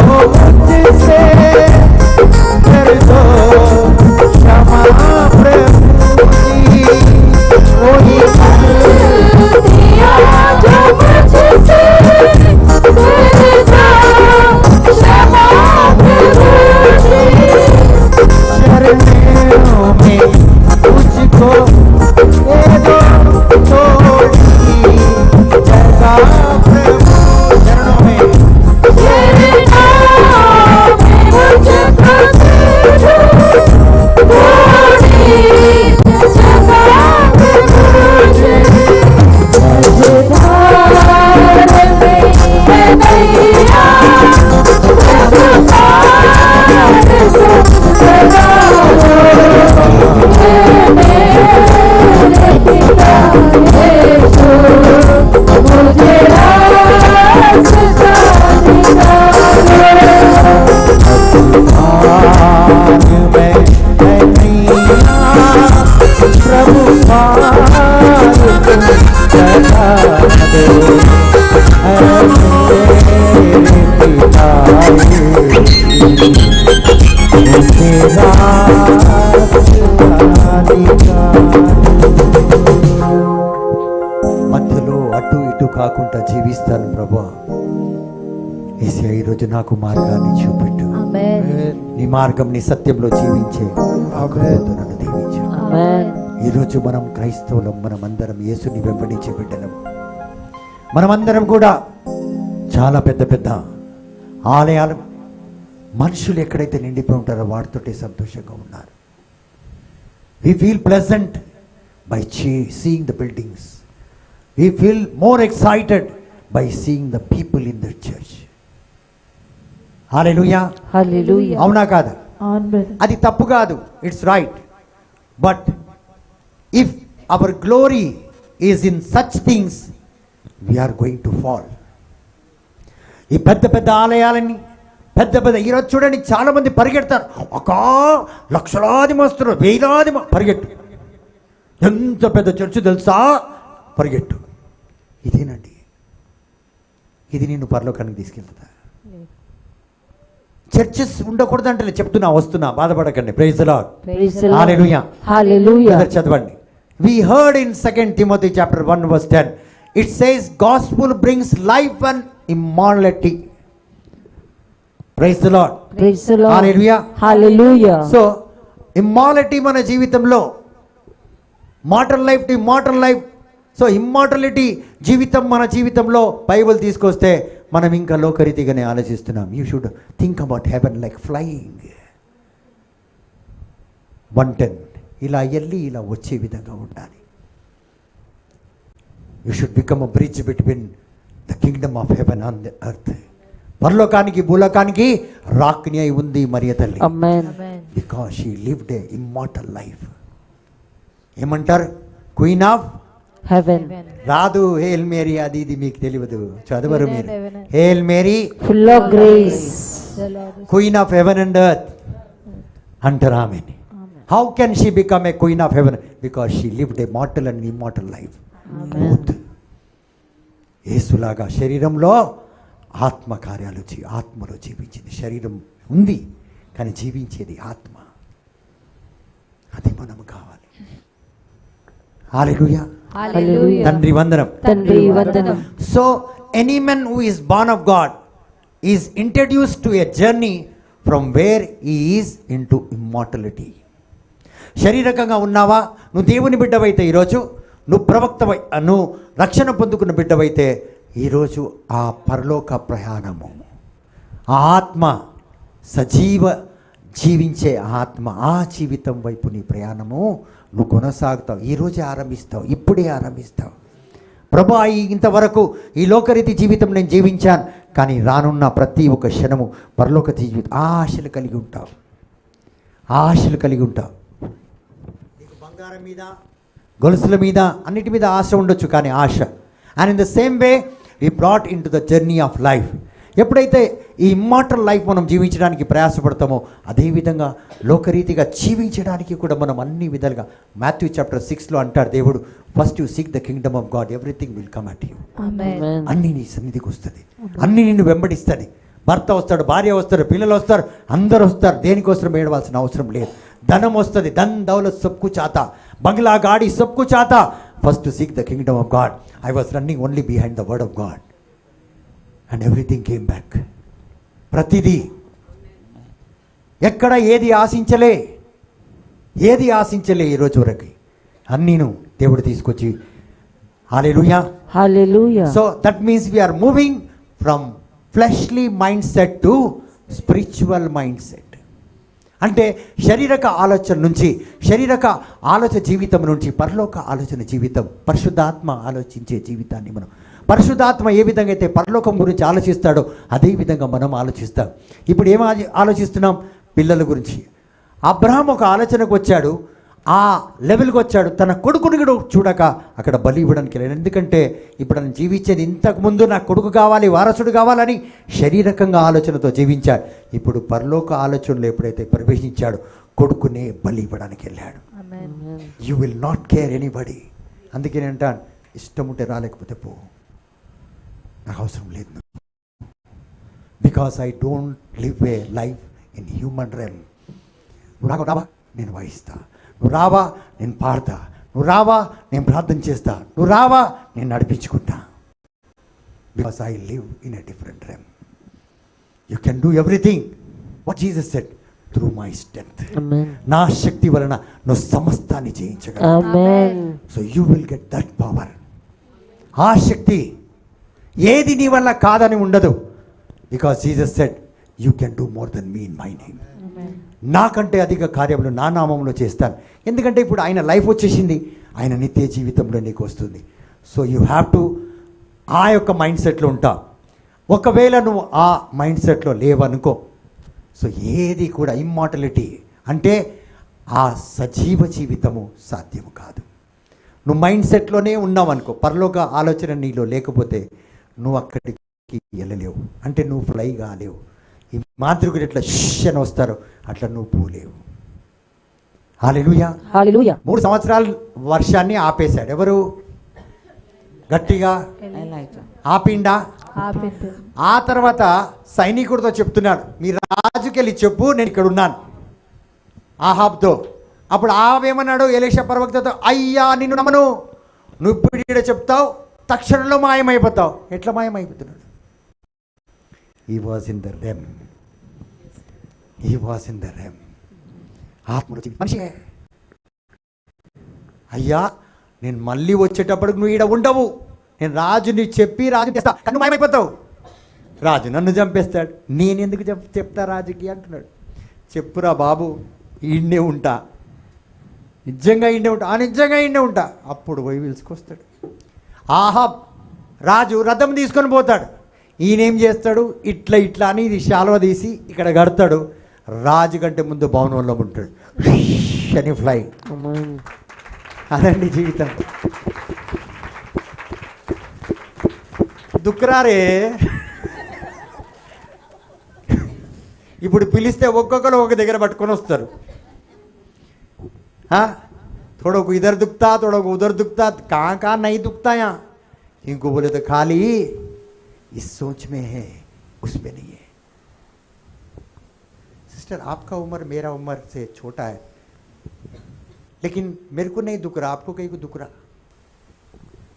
हो मुझसे कर दो क्षमा प्रभु जी. कोई गलतियां जो मुझसे कर दो क्षमा प्रभु जी. शरणों में मुझको दे दो थोड़ी जगह प्रभु. चरणों में प्रभु पार तुम लगा दो, ऐ मेरे पिता मुझे रास्ता दिखा. మధ్యలో అటు ఇటు కాకుండా జీవిస్తాను ప్రభువా. యేసయ్యా ఈరోజు నాకు మార్గాన్ని చూపెట్టు. ఆమేన్. నీ మార్గం నీ సత్యంలో జీవించే కృపతో నన్ను దీవించు. ఆమేన్. ఈరోజు మనం క్రైస్తవులం, మనమందరం యేసుని వెంబడించే బిడ్డలం. మనమందరం కూడా చాలా పెద్ద పెద్ద ఆలయాలు మనుషులు ఎక్కడైతే నిండిపోయి ఉంటారో వాటితోటే సంతోషంగా ఉన్నారు. We feel pleasant by seeing the buildings. We feel more excited by seeing the people in the church. Hallelujah. Hallelujah. అవునా కాదా? On brother. అది తప్పు కాదు, it's right. But if our glory is in such things we are going to fall. ఈ పెద్ద పెద్ద ఆలయాలని పెద్ద పెద్ద ఈరోజు చూడండి చాలా మంది పరిగెడతారు. ఒక లక్షలాది మస్తులు వేలాది పరిగెట్టు. ఎంత పెద్ద చర్చ్ తెలుసా, పరిగెట్టు. ఇదేనండి, ఇది నిన్ను పరలోకానికి తీసుకెళ్తా. చర్చెస్ ఉండకూడదు అంటే చెప్తున్నా, వస్తున్నా, బాధపడకండి. Praise the lord. Praise the Lord. Hallelujah. Hallelujah. Brother చదవండి. We heard in 2 Timothy chapter 1 verse 10. It says gospel brings life and immortality. Praise the Lord. Praise the Lord. Hallelujah. Hallelujah. So immortality మన జీవితంలో, mortal life to immortal life. So immortality జీవితం మన జీవితంలో బైబిల్ తీసుకొస్తే మనం ఇంకా లోకరీతిగానే ఆలోచిస్తున్నాం. You should think about heaven like flying. 110 ఇలా వెళ్ళి ఇలా వచ్చే విధంగా ఉండాలి. You should become a bridge between the kingdom of heaven on the earth. పరలోకానికి భూలోకానికి రాక్ని అయి ఉంది మరియ తల్లి. Amen. Because she lived a immortal life. ఏమంటారు? Queen of Heaven. రాదు హేల్ మేరీ, అది ఇది మీకు తెలియదు, చదవరు మీరు. Hail Mary Full of grace. Queen of heaven and earth అంటారు ఆమెని. How can she become a queen of heaven? Because she lived a mortal and immortal life. యేసులాగా శరీరంలో ఆత్మ కార్యాలు ఆత్మలో జీవించింది. శరీరం ఉంది కానీ జీవించేది ఆత్మ. అది మనం కావాలి. హల్లెలూయా. Hallelujah. తండ్రి వందనం. తండ్రి వందనం. So any men who is born of God is introduced to a journey from where he is into immortality. శారీరకంగా ఉన్నావా? నువ్వు దేవుని బిడ్డవైతే ఈరోజు, నువ్వు ప్రవక్తవై, నువ్వు రక్షణ పొందుకున్న బిడ్డవైతే ఈరోజు ఆ పరలోక ప్రయాణము, ఆ ఆత్మ సజీవ జీవించే ఆత్మ, ఆ జీవితం వైపు నీ ప్రయాణము నువ్వు కొనసాగుతావు. ఈరోజే ఆరంభిస్తావు, ఇప్పుడే ఆరంభిస్తావు. ప్రభా, ఇంతవరకు ఈ లోకరీతి జీవితం నేను జీవించాను, కానీ రానున్న ప్రతి ఒక్క క్షణము పరలోక జీవితం ఆశలు కలిగి ఉంటావు. ఆశలు కలిగి ఉంటావు. నీకు బంగారం మీద, గొలుసుల మీద, అన్నిటి మీద ఆశ ఉండొచ్చు, కానీ ఆశ. And in the same way we brought into the journey of life. ఎప్పుడైతే ఈ ఇమ్మార్టల్ లైఫ్ మనం జీవించడానికి ప్రయాసపడతామో, అదేవిధంగా లోకరీతిగా జీవించడానికి కూడా మనం అన్ని విధాలుగా, మాథ్యూ చాప్టర్ 6లో అంటారు దేవుడు, first you seek the kingdom of God, everything will come at you. Amen. అన్నీ నీ సన్నిధికి వస్తుంది, అన్నీ నిన్ను వెంబడిస్తుంది. భర్త వస్తాడు, భార్య వస్తారు, పిల్లలు వస్తారు, అందరూ వస్తారు. దేనికోసం ఏడవలసిన అవసరం లేదు. ధనం వస్తుంది, ధన్ దౌలత్ సబ్కు చాతా, బంగ్లా గాడి సబ్కు చాతా. First seek the kingdom of God. I was running only behind the word of God and everything came back. ప్రతిదీ, ఎక్కడ ఏది ఆశించలే ఈరోజు వరకు, అన్నీను దేవుడు తీసుకొచ్చి. హల్లెలూయా. Hallelujah. So that means we are moving from fleshly mind set to spiritual mind set. అంటే శారీరక ఆలోచన నుంచి, శారీరక ఆలోచన జీవితం నుంచి పరలోక ఆలోచన జీవితం, పరిశుద్ధాత్మ ఆలోచించే జీవితాన్ని మనం, పరిశుద్ధాత్మ ఏ విధంగా అయితే పరలోకం గురించి ఆలోచిస్తాడో అదే విధంగా మనం ఆలోచిస్తాం. ఇప్పుడు ఏం ఆలోచిస్తున్నాం? పిల్లల గురించి. అబ్రహాం ఒక ఆలోచనకు వచ్చాడు, ఆ లెవెల్కి వచ్చాడు. తన కొడుకుని కూడా చూడక అక్కడ బలి ఇవ్వడానికి లేదు. ఎందుకంటే ఇప్పుడు ఆయన జీవించేది, ఇంతకుముందు నాకు కొడుకు కావాలి, వారసుడు కావాలని శారీరకంగా ఆలోచనతో జీవించాడు. ఇప్పుడు పరలోక ఆలోచనలో ఎప్పుడైతే ప్రవేశించాడో కొడుకునే బలి ఇవ్వడానికి వెళ్ళాడు. You will not care anybody. అందుకే నేను అంటాను, ఇష్టం ఉంటే రాలేకపోతే పో, నాకు అవసరం లేదు. Because I don't live A life in human realm. నువ్వు నాకు రావా, నేను వాయిస్తా. నువ్వు రావా, నేను పాడతా. నువ్వు రావా, నేను ప్రార్థన చేస్తా. నువ్వు రావా, నేను నడిపించుకుంటా. Because I live in a different realm. You can do everything what Jesus said, through my strength. Amen. నా శక్తి వలన నువ్వు సమస్తాన్ని జయించగలవు. Amen. So you will get that power. ఆ శక్తి ఏది నీ వల్ల కాదని ఉండదు. Because Jesus said, you can do more than me in my name. నాకంటే అధిక కార్యములు నా నామంలో చేస్తాను. ఎందుకంటే ఇప్పుడు ఆయన లైఫ్ వచ్చేసింది, ఆయన నిత్య జీవితంలో నీకు వస్తుంది. సో యూ హ్యావ్ టు ఆ యొక్క మైండ్ సెట్లో ఉంటావు. ఒకవేళ నువ్వు ఆ మైండ్ సెట్లో లేవనుకో, సో ఏది కూడా ఇమ్మార్టలిటీ అంటే ఆ సజీవ జీవితము సాధ్యము కాదు. నువ్వు మైండ్ సెట్లోనే ఉన్నావు అనుకో, పరలోక ఆలోచన నీలో లేకపోతే నువ్వు అక్కడికి వెళ్ళలేవు, అంటే నువ్వు ఫ్లై కాలేవు. ఈ మాతృకుడు ఎట్లా అని వస్తారో అట్లా నువ్వు పోలేవు. హల్లెలూయా. హల్లెలూయా. 3 సంవత్సరాలు వర్షాన్ని ఆపేశాడు. ఎవరు? గట్టిగా ఆపిండా? ఆ తర్వాత సైనికుడితో చెప్తున్నాడు, మీ రాజుకెళ్ళి చెప్పు నేను ఇక్కడ ఉన్నాను ఆహాబ్తో. అప్పుడు ఆవేమన్నాడు ఎలీషా ప్రవక్తతో, అయ్యా నిన్ను నమ్మను, నువ్వు ఇప్పుడు ఇక్కడ చెప్తావు తక్షణంలో మాయమైపోతావు. ఎట్లా మాయమైపోతున్నాడు? ఈ వాజ్ ఇన్ ద రెమ్, ఈ వాజ్ ఇన్ ద రెమ్. ఆత్మలో మనిషి, అయ్యా నేను మళ్ళీ వచ్చేటప్పటికి నువ్వు ఈడ ఉండవు, నేను రాజుని చెప్పి రాజు చేస్తా, కన్ను మాయమైపోతావు, రాజు నన్ను చంపేస్తాడు, నేను ఎందుకు చెప్తా రాజుకి అంటున్నాడు. చెప్పురా బాబు, ఈయన్నే ఉంటా, నిజంగా ఈయనే ఉంటా, నిజంగా ఈయనే ఉంటా. అప్పుడు పోయి పిలుచుకొస్తాడు. ఆహాబ్ రాజు రథం తీసుకొని పోతాడు. ఈయనేం చేస్తాడు, ఇట్లా ఇట్లా అని ఇది శాలువ తీసి ఇక్కడ కడతాడు. రాజు కంటే ముందు భవనంలో ఉంటాడు, అని ఫ్లై. అదండి జీవితం. దుఃఖరారే. ఇప్పుడు పిలిస్తే ఒక్కొక్కరు ఒక దగ్గర పట్టుకొని వస్తారు. थोड़ा को इधर दुखता, थोड़ा को उधर दुखता, कहाँ कहाँ नहीं दुखता यहाँ. इनको बोले तो खाली इस सोच में है, उसमें नहीं है. सिस्टर आपका उम्र मेरा उम्र से छोटा है, लेकिन मेरे को नहीं दुख रहा, आपको कहीं को दुख रहा,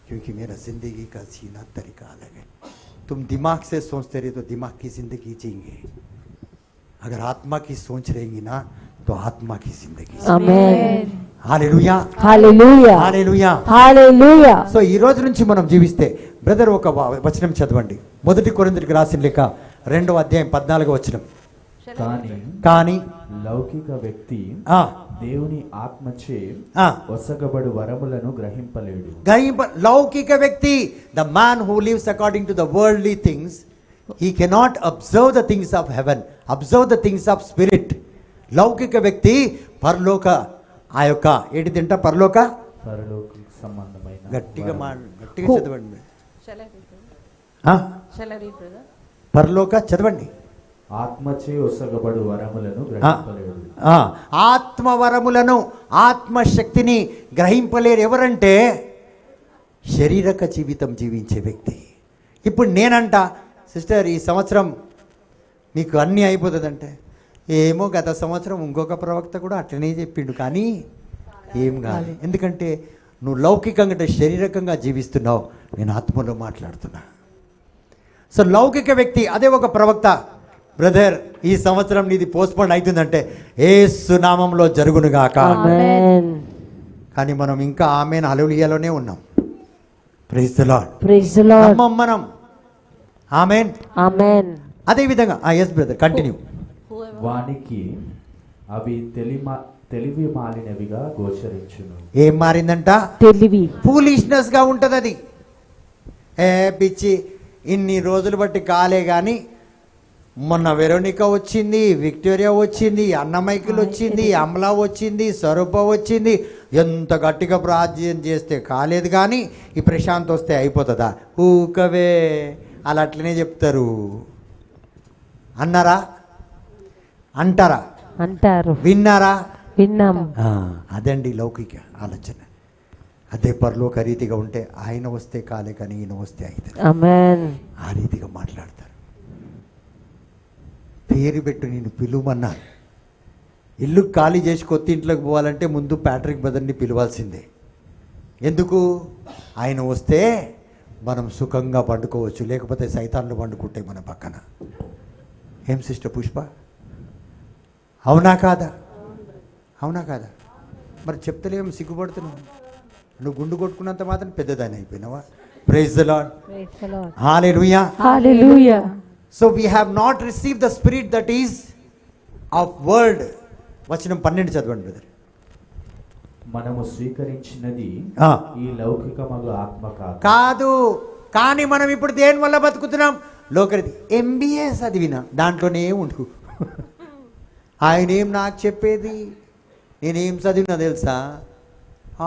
क्योंकि मेरा जिंदगी का जीना तरीका अलग है. तुम दिमाग से सोचते रहे तो दिमाग की जिंदगी जिएंगे, अगर आत्मा की सोच रहेगी ना तो आत्मा की जिंदगी. ఆమేన్. హల్లెలూయా. హల్లెలూయా. హల్లెలూయా. హల్లెలూయా. సో ఈ రోజు నుంచి మనం జీవిస్తే బ్రదర్ ఒక వచనం చదవండి. 1 కొరింథీయులకు రాసిన లేఖ 2వ అధ్యాయం 14వ వచనం. కానీ లౌకిక వ్యక్తి దేవుని ఆత్మచే వసగబడు వరములను గ్రహింపలేడు. లౌకిక వ్యక్తి, the man who lives according to the worldly things, he cannot observe the things of heaven, observe the things of spirit. లౌకిక వ్యక్తి పరలోక ఆ యొక్క ఏంటి తింటా పరలోక సంబంధమైన గట్టిగా చదవండి. పరలోక చదవండి. ఆత్మచే ఒసగబడు వరములను గ్రహింపలేడు. ఆత్మవరములను ఆత్మశక్తిని గ్రహింపలేరు. ఎవరంటే శరీరక జీవితం జీవించే వ్యక్తి. ఇప్పుడు నేనంట, సిస్టర్ ఈ సంవత్సరం మీకు అన్నీ అయిపోతుందంటే, ఏమో గత సంవత్సరం ఇంకొక ప్రవక్త కూడా అట్లనే చెప్పిండు, కానీ ఏం కాదు. ఎందుకంటే నువ్వు లౌకికంగా అంటే శరీరకంగా జీవిస్తున్నావు, నేను ఆత్మలో మాట్లాడుతున్నా. సో లౌకిక వ్యక్తి అదే ఒక ప్రవక్త, బ్రదర్ ఈ సంవత్సరం నీది పోస్ట్పోన్ అవుతుందంటే యేసు నామములో జరుగునుగాక. కానీ మనం ఇంకా ఆమేన్ హల్లెలూయాలోనే ఉన్నాం. Praise the lord. Praise the lord. మనం ఆమేన్ ఆమేన్. అదే విధంగా yes బ్రదర్ కంటిన్యూ. వానికి అవి తెలివి మాలినవిగా గోచరించును. ఏం మారిందంట? తెలివి. ఫూలిష్నెస్ గా ఉంటది అది. పిచ్చి ఇన్ని రోజులు బట్టి కాలే కానీ మొన్న వెరోనికా వచ్చింది, విక్టోరియా వచ్చింది, అన్నమైకిల్ వచ్చింది, అమలా వచ్చింది, స్వరూప వచ్చింది. ఎంత గట్టిగా ప్రార్థన చేస్తే కాలేదు, కానీ ఈ ప్రశాంత్ వస్తే అయిపోతుందా? ఊకవే అలా అట్లనే చెప్తారు. అన్నారా? అంటారా? అంటారు. విన్నారా? విన్నాం. అదండి లౌకిక ఆలోచన. అదే పరలోక రీతిగా ఉంటే ఆయన వస్తే కాలే కానీ ఈయన వస్తే అయితే ఆమేన్. ఆ రీతిగా మాట్లాడతారు. పేరు పెట్టు నేను పిలువమన్నారు. ఇల్లు ఖాళీ చేసి కొత్త ఇంట్లోకి పోవాలంటే ముందు ప్యాట్రిక్ బ్రదర్ని పిలవాల్సిందే. ఎందుకు? ఆయన వస్తే మనం సుఖంగా పండుకోవచ్చు, లేకపోతే సైతాన్లు పండుకుంటాయి మన పక్కన. ఏం సిస్టర్ పుష్ప, అవునా కాదా? అవునా కాదా? మరి చెప్తలేం, సిగ్గుపడుతున్నావు. నువ్వు గుండు కొట్టుకున్నంత మాత్రం పెద్దదాని అయిపోయినావా? Praise the lord. Hallelujah. Hallelujah. So we have not received the spirit that is of world. వచనం 12 చదవండి బ్రదర్. మనము స్వీకరించినది ఆ. ఈ లౌకికమగు ఆత్మ కాదు. కాదు, కానీ మనం ఇప్పుడు దేని వల్ల బతుకుతున్నాం? లోకరీతి. ఎంబీఏ చదివిన దాంట్లోనే ఉండు. ఆయన ఏం నాకు చెప్పేది? నేనేం చదివినా తెలుసా?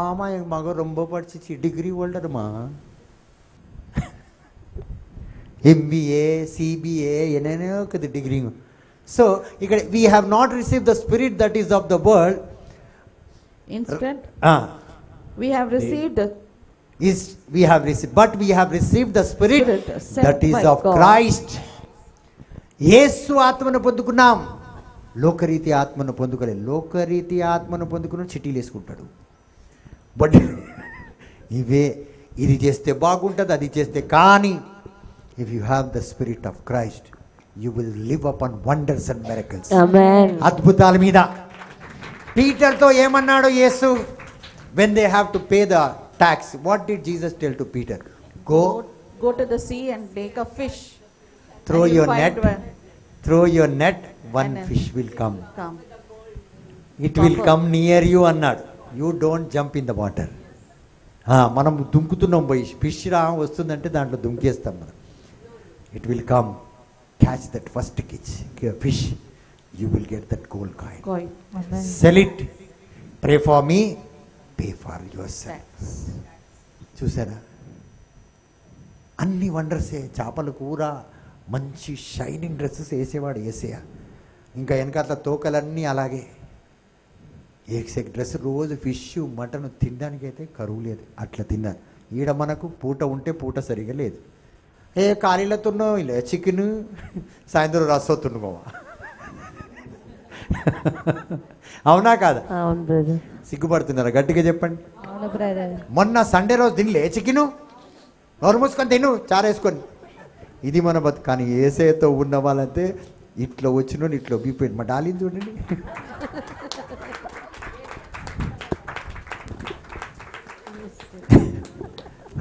ఆమా మగ రొంబ పడిచి డిగ్రీ హోల్డర్మా, ఎంబీఏ సిబిఏ ఎన్నెన్నో కదా డిగ్రీ. సో ఇక్కడ we have not receive the spirit that is of the world. Instead, we have received we have received the spirit sent that is by of God. Christ. యేసు ఆత్మను పొందుకున్నాం, లోకరీతి ఆత్మను పొందుకోలే. లోకరీతి ఆత్మను పొందుకున్న చిట్టీలు వేసుకుంటాడు. బట్ ఇది చేస్తే బాగుంటుంది, అది చేస్తే. కానీ if you have the spirit of Christ you will live upon wonders and miracles. Amen. అద్భుతాల మీద. పీటర్తో ఏమన్నాడు యేసు? when they have to pay the tax, what did Jesus tell to Peter? Go to the sea and take a fish. throw and you your find net, one and fish will come. Come. It will come near you అన్నాడు. You don't jump in the water. మనం దుంకుతున్నాం పోయి, ఫిష్ వస్తుందంటే దాంట్లో దుంకేస్తాం మనం. It will come, catch that first fish, you will get that gold coin. Amen. Sell it, pray for me, pay for yourself. చూసారా? అన్ని వండర్సే. చేపల కూర, మంచి షైనింగ్ డ్రెస్సెస్ వేసేవాడు యేసయ్య. ఇంకా వెనకాల తోకలన్నీ అలాగే. ఏక్ డ్రెస్, రోజు ఫిష్ మటన్ తినడానికైతే కరువు లేదు, అట్లా తిన్నారు. ఈడ మనకు పూట ఉంటే పూట సరిగా లేదు. ఖాళీలతో ఇలా చికెన్, సాయంత్రం రసోతుండుకోవా. అవునా కాదా? అవును బ్రదర్. సిగ్గుపడుతున్నారా? గట్టిగా చెప్పండి. అవును బ్రదర్. మొన్న సండే రోజు తినలే చికెను, నోరు మూసుకొని తిను చారేసుకొని. ఇది మన బతు. కానీ ఏసేతో ఉన్న వాళ్ళంతే ఇట్లా వచ్చిన ఇట్లా బీపోయింది. మా డాలిని చూడండి.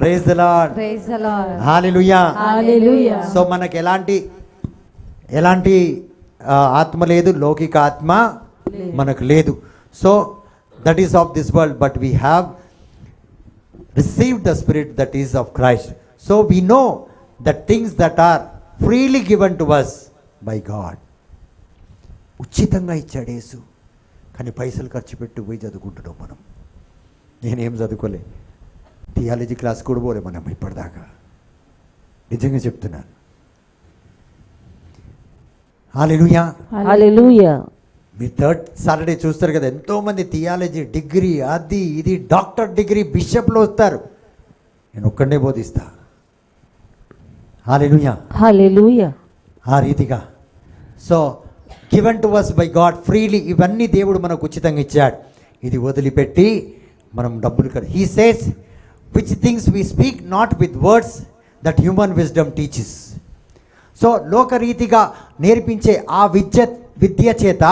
Praise the lord. Praise the lord. Hallelujah. Hallelujah. So మనకి ఎలాంటి ఆత్మ లేదు, లౌకిక ఆత్మ మనకు లేదు. So that is of this world, but we have received the spirit that is of Christ. So we know the things that are freely given to us by God. ఉచితంగా ఇచ్చాడు యేసు, కానీ పైసలు ఖర్చు పెట్టి పోయి చదువుకుంటున్నాం మనం. నేనేం చదువుకోలే, థియాలజీ క్లాస్ కూడా పోలే మనం ఇప్పటిదాకా. నిజంగా చెప్తున్నాను. హల్లెలూయా. హల్లెలూయా. మీరు థర్డ్ సాటర్డే చూస్తారు కదా, ఎంతోమంది థియాలజీ డిగ్రీ, అది ఇది, డాక్టర్ డిగ్రీ, బిషప్లు వస్తారు. నేను ఒక్కడే బోధిస్తా. హల్లెలూయా. హల్లెలూయా. ఆ రీతిగా. So given to us by God freely. ఇవన్నీ దేవుడు మనకు ఉచితంగా ఇచ్చాడు. ఇది వదిలిపెట్టి మనం డబ్బులు he says which things we speak not with words that human wisdom teaches. So లోకరీతిగా నేర్పించే ఆ విద్య చేత,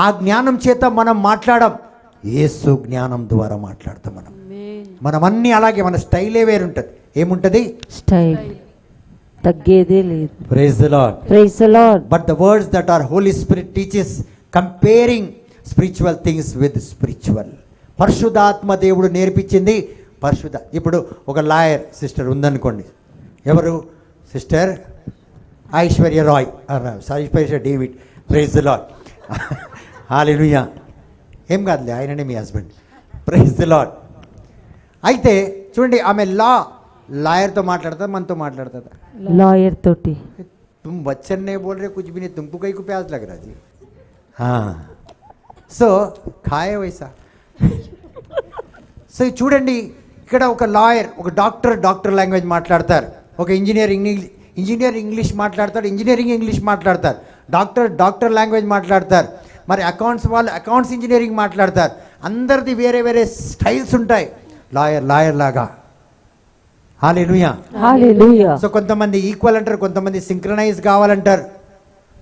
ఆ జ్ఞానం చేత మనం మాట్లాడం. యేసు జ్ఞానం ద్వారా మాట్లాడతాం మనం అన్నీ అలాగే. మన స్టైలే వేరుంటుంది. ఏముంటుంది? స్టైల్ తగ్గేదే లేదు. Praise the lord. Praise the lord. But the words that are holy spirit teaches comparing spiritual things with spiritual. పరిశుద్ధాత్మ దేవుడు నేర్పించింది పరిశుద్ధ. ఇప్పుడు ఒక లాయర్ సిస్టర్ ఉందనుకోండి. ఎవరు? Sister Aishwarya Rai, Aishwarya David. Praise the lord. Hallelujah. ఏం కాదులే, ఆయననే మీ హస్బెండ్. Praise the lord. అయితే చూడండి, ఆమె లాయర్తో మాట్లాడతా, మనతో మాట్లాడుతుందా? లాయర్ తోటి. तुम बच्चन नहीं बोल रहे कुछ भी नहीं, तुमको कहीं को प्यास लग रहा जी. हाँ, సో ఖాయే వైసా. సో చూడండి, ఇక్కడ ఒక లాయర్, ఒక డాక్టర్ లాంగ్వేజ్ మాట్లాడతారు. ఒక ఇంజనీర్ ఇంగ్లీష్ మాట్లాడతాడు, ఇంజనీరింగ్ ఇంగ్లీష్ మాట్లాడతారు. డాక్టర్ లాంగ్వేజ్ మాట్లాడతారు. మరి అకౌంట్స్ వాళ్ళు అకౌంట్స్ ఇంజనీరింగ్ మాట్లాడతారు. అందరిది వేరే వేరే స్టైల్స్ ఉంటాయి. లాయర్ లాగా. హల్లెలూయా. హల్లెలూయా. సో కొంతమంది ఈక్వల్ అంటారు, కొంతమంది సింక్రనైజ్ కావాలంటారు,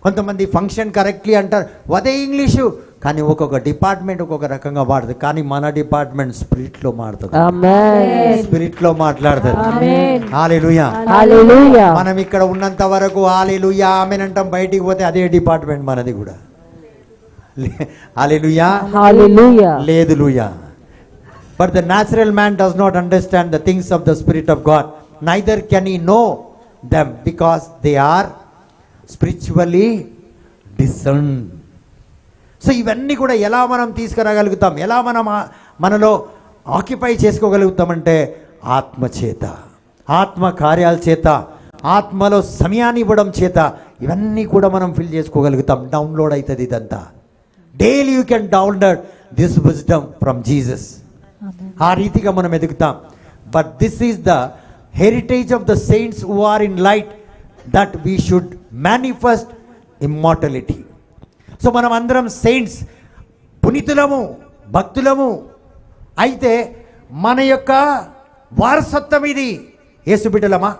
కొంతమంది ఫంక్షన్ కరెక్ట్లీ అంటారు. అదే ఇంగ్లీషు, కానీ ఒక్కొక్క డిపార్ట్మెంట్ ఒక్కొక్క రకంగా వాడుతుంది. కానీ మన డిపార్ట్మెంట్ స్పిరిట్లో మాట్లాడుతుంది. ఆమేన్. స్పిరిట్లో మాట్లాడుతుంది. ఆమేన్. హల్లెలూయా. హల్లెలూయా. మనం ఇక్కడ ఉన్నంత వరకు హల్లెలూయా ఆమేన్ అంటాం, బయటికి పోతే అదే డిపార్ట్మెంట్ మనది కూడా. హల్లెలూయా. Hallelujah. లేదు లూయా. But the natural man does not understand the things of the spirit of God, neither can he know them because they are spiritually discern. So ఇవన్నీ కూడా ఎలా మనం తీసుకురాగలుగుతాం, ఎలా మనం మనలో ఆక్యుపై చేసుకోగలుగుతామంటే ఆత్మ చేత, ఆత్మ కార్యాల చేత, ఆత్మలో సమయాన్ని ఇవ్వడం చేత ఇవన్నీ కూడా మనం ఫిల్ చేసుకోగలుగుతాం. డౌన్లోడ్ అవుతుంది ఇదంతా. Daily you can download this wisdom from Jesus. ఆ రీతిగా మనం ఎదుగుతాం. But this is the heritage of the saints who are in light, that we should manifest immortality. So మనం అందరం సెయింట్స్, పునీతులము, భక్తులము. అయితే మన యొక్క వారసత్వం ఇది. యేసు బిడ్డలమా?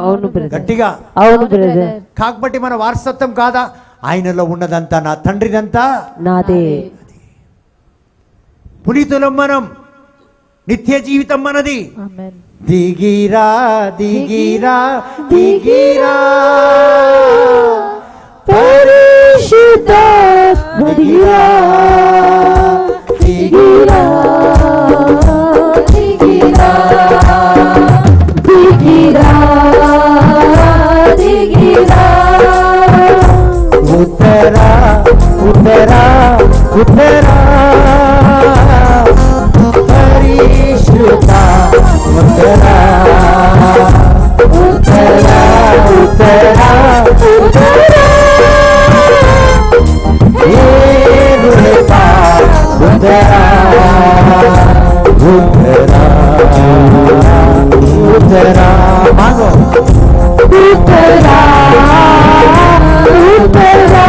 అవును బ్రదర్. గట్టిగా అవును బ్రదర్. కాబట్టి మన వారసత్వం కాదా? ఆయనలో ఉన్నదంతా, నా తండ్రిదంతా నాదే. పునీతులం మనం, నిత్య జీవితం మనది. ఆమేన్. దిగిరా దిగిరా దిగిరా పరిశుద్ధ దిగిరా దిగిరా దిగిరా దిగిరా దిగిరా ఉత్తరా ఉత్తరా ఉత్తరా పరిశుద్ధ ఉత్తరా ఉత్తరా ఉత్తరా ఉత్తరా ఏరులపా ఉత్తరా ఉత్తరా ఉత్తరా మాగో ఉత్తరా ఉత్తరా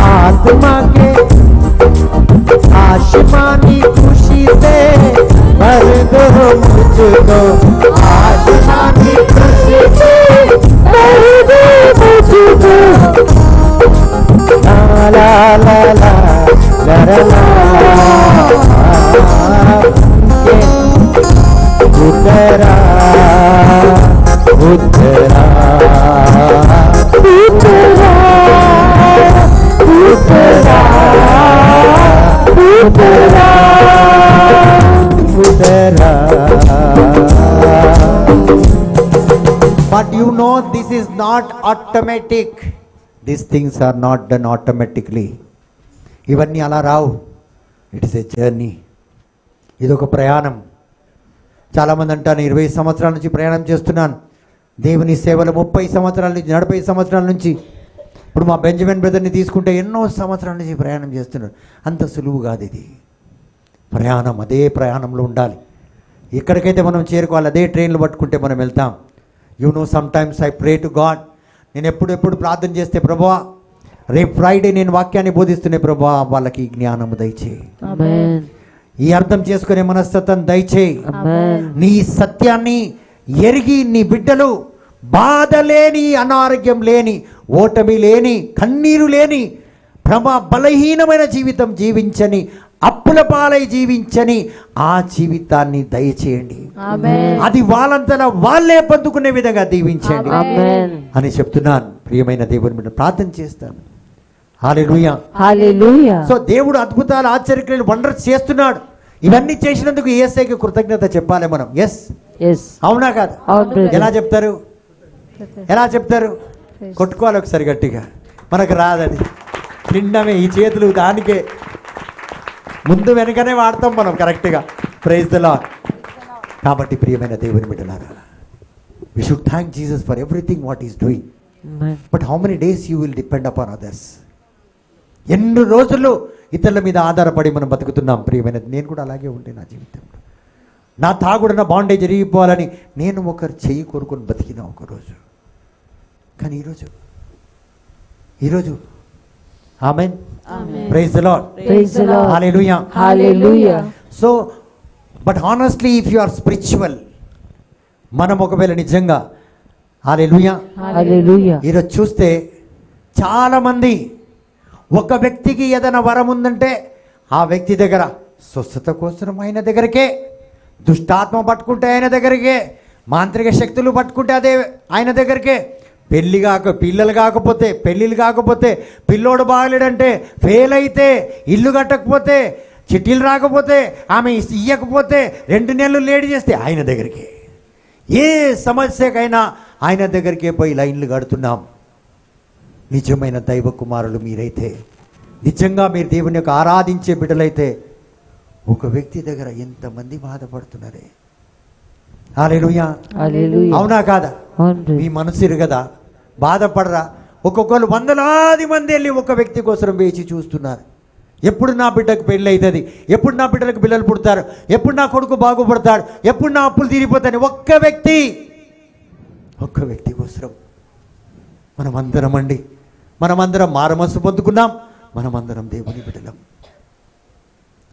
आत्मा के आसमानी खुशी से भर दो मुझको, आसमानी खुशी से भर दो मुझको। ला ला ला ला ला ला उतरा उतरा उतरा उतरा उतरा उतरा. But you know this is not automatic. These things are not done automatically. ఇవన్నీ అలా రావు. It is a journey. ఇది ఒక ప్రయాణం. చాలామంది అంటాను 20 సంవత్సరాల నుంచి ప్రయాణం చేస్తున్నాను, దేవుని సేవలు 30 సంవత్సరాల నుంచి, 40 సంవత్సరాల నుంచి. ఇప్పుడు మా బెంజమిన్ బ్రదర్ని తీసుకుంటే ఎన్నో సంవత్సరాల నుంచి ప్రయాణం చేస్తున్నాడు. అంత సులువు కాదు ఇది ప్రయాణం. అదే ప్రయాణంలో ఉండాలి. ఎక్కడికైతే మనం చేరుకోవాలి అదే ట్రైన్లు పట్టుకుంటే మనం వెళ్తాం. You know some times I pray to God. నేను ఎప్పుడు ప్రార్థన చేస్తే, ప్రభువా రేపు ఫ్రైడే నేను వాక్యాన్ని బోధిస్తున్నా, ప్రభువా వాళ్ళకి జ్ఞానము దయచేయి, ఆమేన్. ఈ అర్థం చేసుకునే మనస్తత్వం దయచేయి. ఆమేన్. నీ సత్యాన్ని ఎరిగి నీ బిడ్డలు బాధ లేని, అనారోగ్యం లేని, ఓటమి లేని, కన్నీరు లేని, బలహీనమైన జీవితం జీవించని, అప్పుల పాలై జీవించని ఆ జీవితాన్ని దయచేయండి. ఆమేన్. అది వాళ్ళంతలా వాళ్ళే పొందుకునే విధంగా దీవించండి ఆమేన్. అని చెప్తున్నాను. ప్రియమైన దేవుని బిడ్డ ప్రార్థన చేస్తాను. హల్లెలూయా. హల్లెలూయా. సో దేవుడు అద్భుతాలు, ఆశ్చర్యక్రియలు, వండర్స్ చేస్తున్నాడు. ఇవన్నీ చేసినందుకు యేసయ్యకి కృతజ్ఞత చెప్పాలి మనం. Yes, yes. అవునా కాదు? అవును బ్రదర్. ఎలా చెప్తారు? ఎలా చెప్తారు? కొట్టుకోవాలి ఒకసారి గట్టిగా. మనకు రాదది. తిండమే ఈ చేతులు దానికే ముందు వెనుకనే వాడతాం మనం కరెక్ట్గా. Praise the lord. కాబట్టి ప్రియమైన దేవుని బిడ్డలారా, we should thank Jesus for everything what is doing. Amen. But how many days you will depend upon others? ఎన్ని రోజులు ఇతరుల మీద ఆధారపడి మనం బతుకుతున్నాం? ప్రియమైనది, నేను కూడా అలాగే ఉంటే నా జీవితంలో నా తాగుడు, నా బాండేజ్ జరిగిపోవాలని నేను ఒకరు చెయ్యి కోరుకొని బతికిన ఒకరోజు. కానీ ఈరోజు amen. Praise the lord. Praise the lord. Hallelujah. Hallelujah. So but honestly if you are spiritual, మనం ఒకవేళ నిజంగా హల్లెలూయా హల్లెలూయా. ఈరోజు చూస్తే చాలామంది ఒక వ్యక్తికి ఏదైనా వరం ఉందంటే ఆ వ్యక్తి దగ్గర స్వస్థత కోసం ఆయన దగ్గరికే, దుష్టాత్మ పట్టుకుంటే ఆయన దగ్గరికే, మాంత్రిక శక్తులు పట్టుకుంటే అదే ఆయన దగ్గరికే, పిల్లలు కాకపోతే, పెళ్ళిళ్ళు కాకపోతే, పిల్లోడు బాగలేడంటే, ఫెయిల్ అయితే, ఇల్లు కట్టకపోతే, చిట్టీలు రాకపోతే, ఆమె ఇయ్యకపోతే, 2 నెలలు లేట్ చేస్తే ఆయన దగ్గరికి, ఏ సమస్యకైనా ఆయన దగ్గరికే పోయి లైన్లు కడుతున్నాం. నిజమైన దైవ కుమారులు మీరైతే, నిజంగా మీరు దేవుని యొక్క ఆరాధించే బిడ్డలైతే, ఒక వ్యక్తి దగ్గర ఎంతమంది బాధపడుతున్నారే. హల్లెలూయా. హల్లెలూయా. అవునా కాదా? అవును. మీ మనసు కదా, బాధపడరా? ఒక్కొక్కరు వందలాది మంది వెళ్ళి ఒక వ్యక్తి కోసం వేచి చూస్తున్నారు. ఎప్పుడు నా బిడ్డకు పెళ్ళి అవుతుంది, ఎప్పుడు నా బిడ్డలకు పిల్లలు పుడతారు, ఎప్పుడు నా కొడుకు బాగుపడతాడు, ఎప్పుడు నా అప్పులు తీరిపోతాయని ఒక్క వ్యక్తి కోసం మనమందరం మారుమనసు పొందుకున్నాం, మనమందరం దేవుని బిడ్డలం.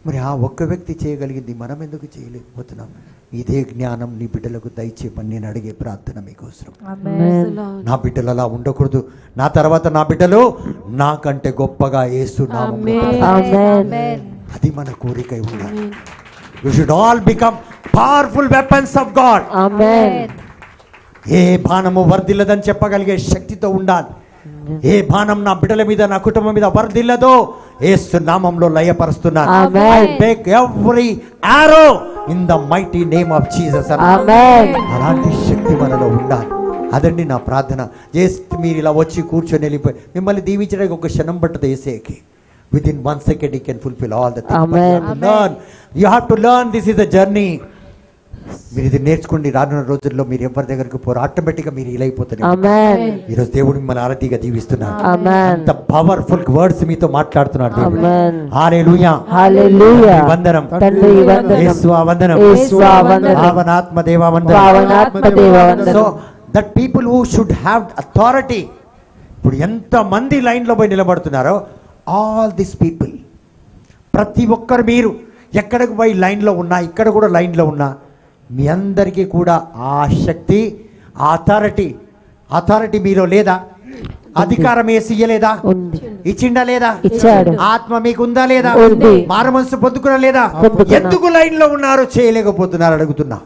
మరి ఆ ఒక్క వ్యక్తి చేయగలిగింది మనం ఎందుకు చేయలేకపోతున్నాం? ఇదే జ్ఞానం నీ బిడ్డలకు దయచేయమని నేను అడిగే ప్రార్థన మీకోసం. నా బిడ్డలు అలా ఉండకూడదు. నా తర్వాత నా బిడ్డలు నాకంటే గొప్పగా యేసు నామములో ఆమేన్. అది మన కోరిక ఉండాలి. You should all become powerful weapons of God. Amen. ఏ బాణము వర్ధిల్లదని చెప్పగలిగే శక్తితో ఉండాలి. ఏ బాణం నా బిడ్డల మీద, నా కుటుంబం మీద వర్ధిల్లదో యేసు నామములో లయపరుస్తున్నాను. ఆమేన్. I break every arrow in the mighty name of Jesus. ఆమేన్. అలాంటి శక్తి మనలో ఉండాలి. అదండి నా ప్రార్థన. జస్ట్ మీరు ఇలా వచ్చి కూర్చొని వెళ్ళిపోయి మిమ్మల్ని దీవించడానికి ఒక క్షణం పట్టదు యేసేకి. Within 1 second he can fulfill all the things. Amen. You have to learn. This is a journey. మీరు ఇది నేర్చుకోండి. రానున్న రోజుల్లో మీరు ఎవరి దగ్గరికి పోరు, ఆటోమేటిక్గా మీరు ఇలా అయిపోతారు. ఆమేన్. ఈరోజు దేవుడు మిమ్మల్ని ఆరతిగా దీవిస్తున్నాడు. ఆమేన్. అంత పవర్ఫుల్ వర్డ్స్ మీతో మాట్లాడుతున్నాడు దేవుడు. ఆమేన్. హల్లెలూయా. హల్లెలూయా. వందనం తండ్రి వందనం. యేసువా వందనం. యేసువా వందనం. భావనాత్మ దేవా వందనం. భావనాత్మ దేవా వందనం. So that people who should have authority. ఇప్పుడు ఎంత మంది లైన్లో పోయి నిలబడుతున్నారో, ఆల్ దిస్ పీపుల్, ప్రతి ఒక్కరు మీరు ఎక్కడికి పోయి లైన్లో ఉన్నా, ఇక్కడ కూడా లైన్లో ఉన్నా, మీ అందరికీ కూడా ఆ శక్తి, ఆ అథారిటీ మీలో లేదా? అధికారం వేసి ఇయ్యలేదా? ఉంది. ఇచ్చిండా లేదా? ఇచ్చాడు. ఆత్మ మీకు ఉందా లేదా? ఉంది. మారు మనసు పొందుకున్నా లేదా? పొందుకున్నా. ఎందుకు లైన్లో ఉన్నారు, చేయలేకపోతున్నారు అడుగుతున్నా.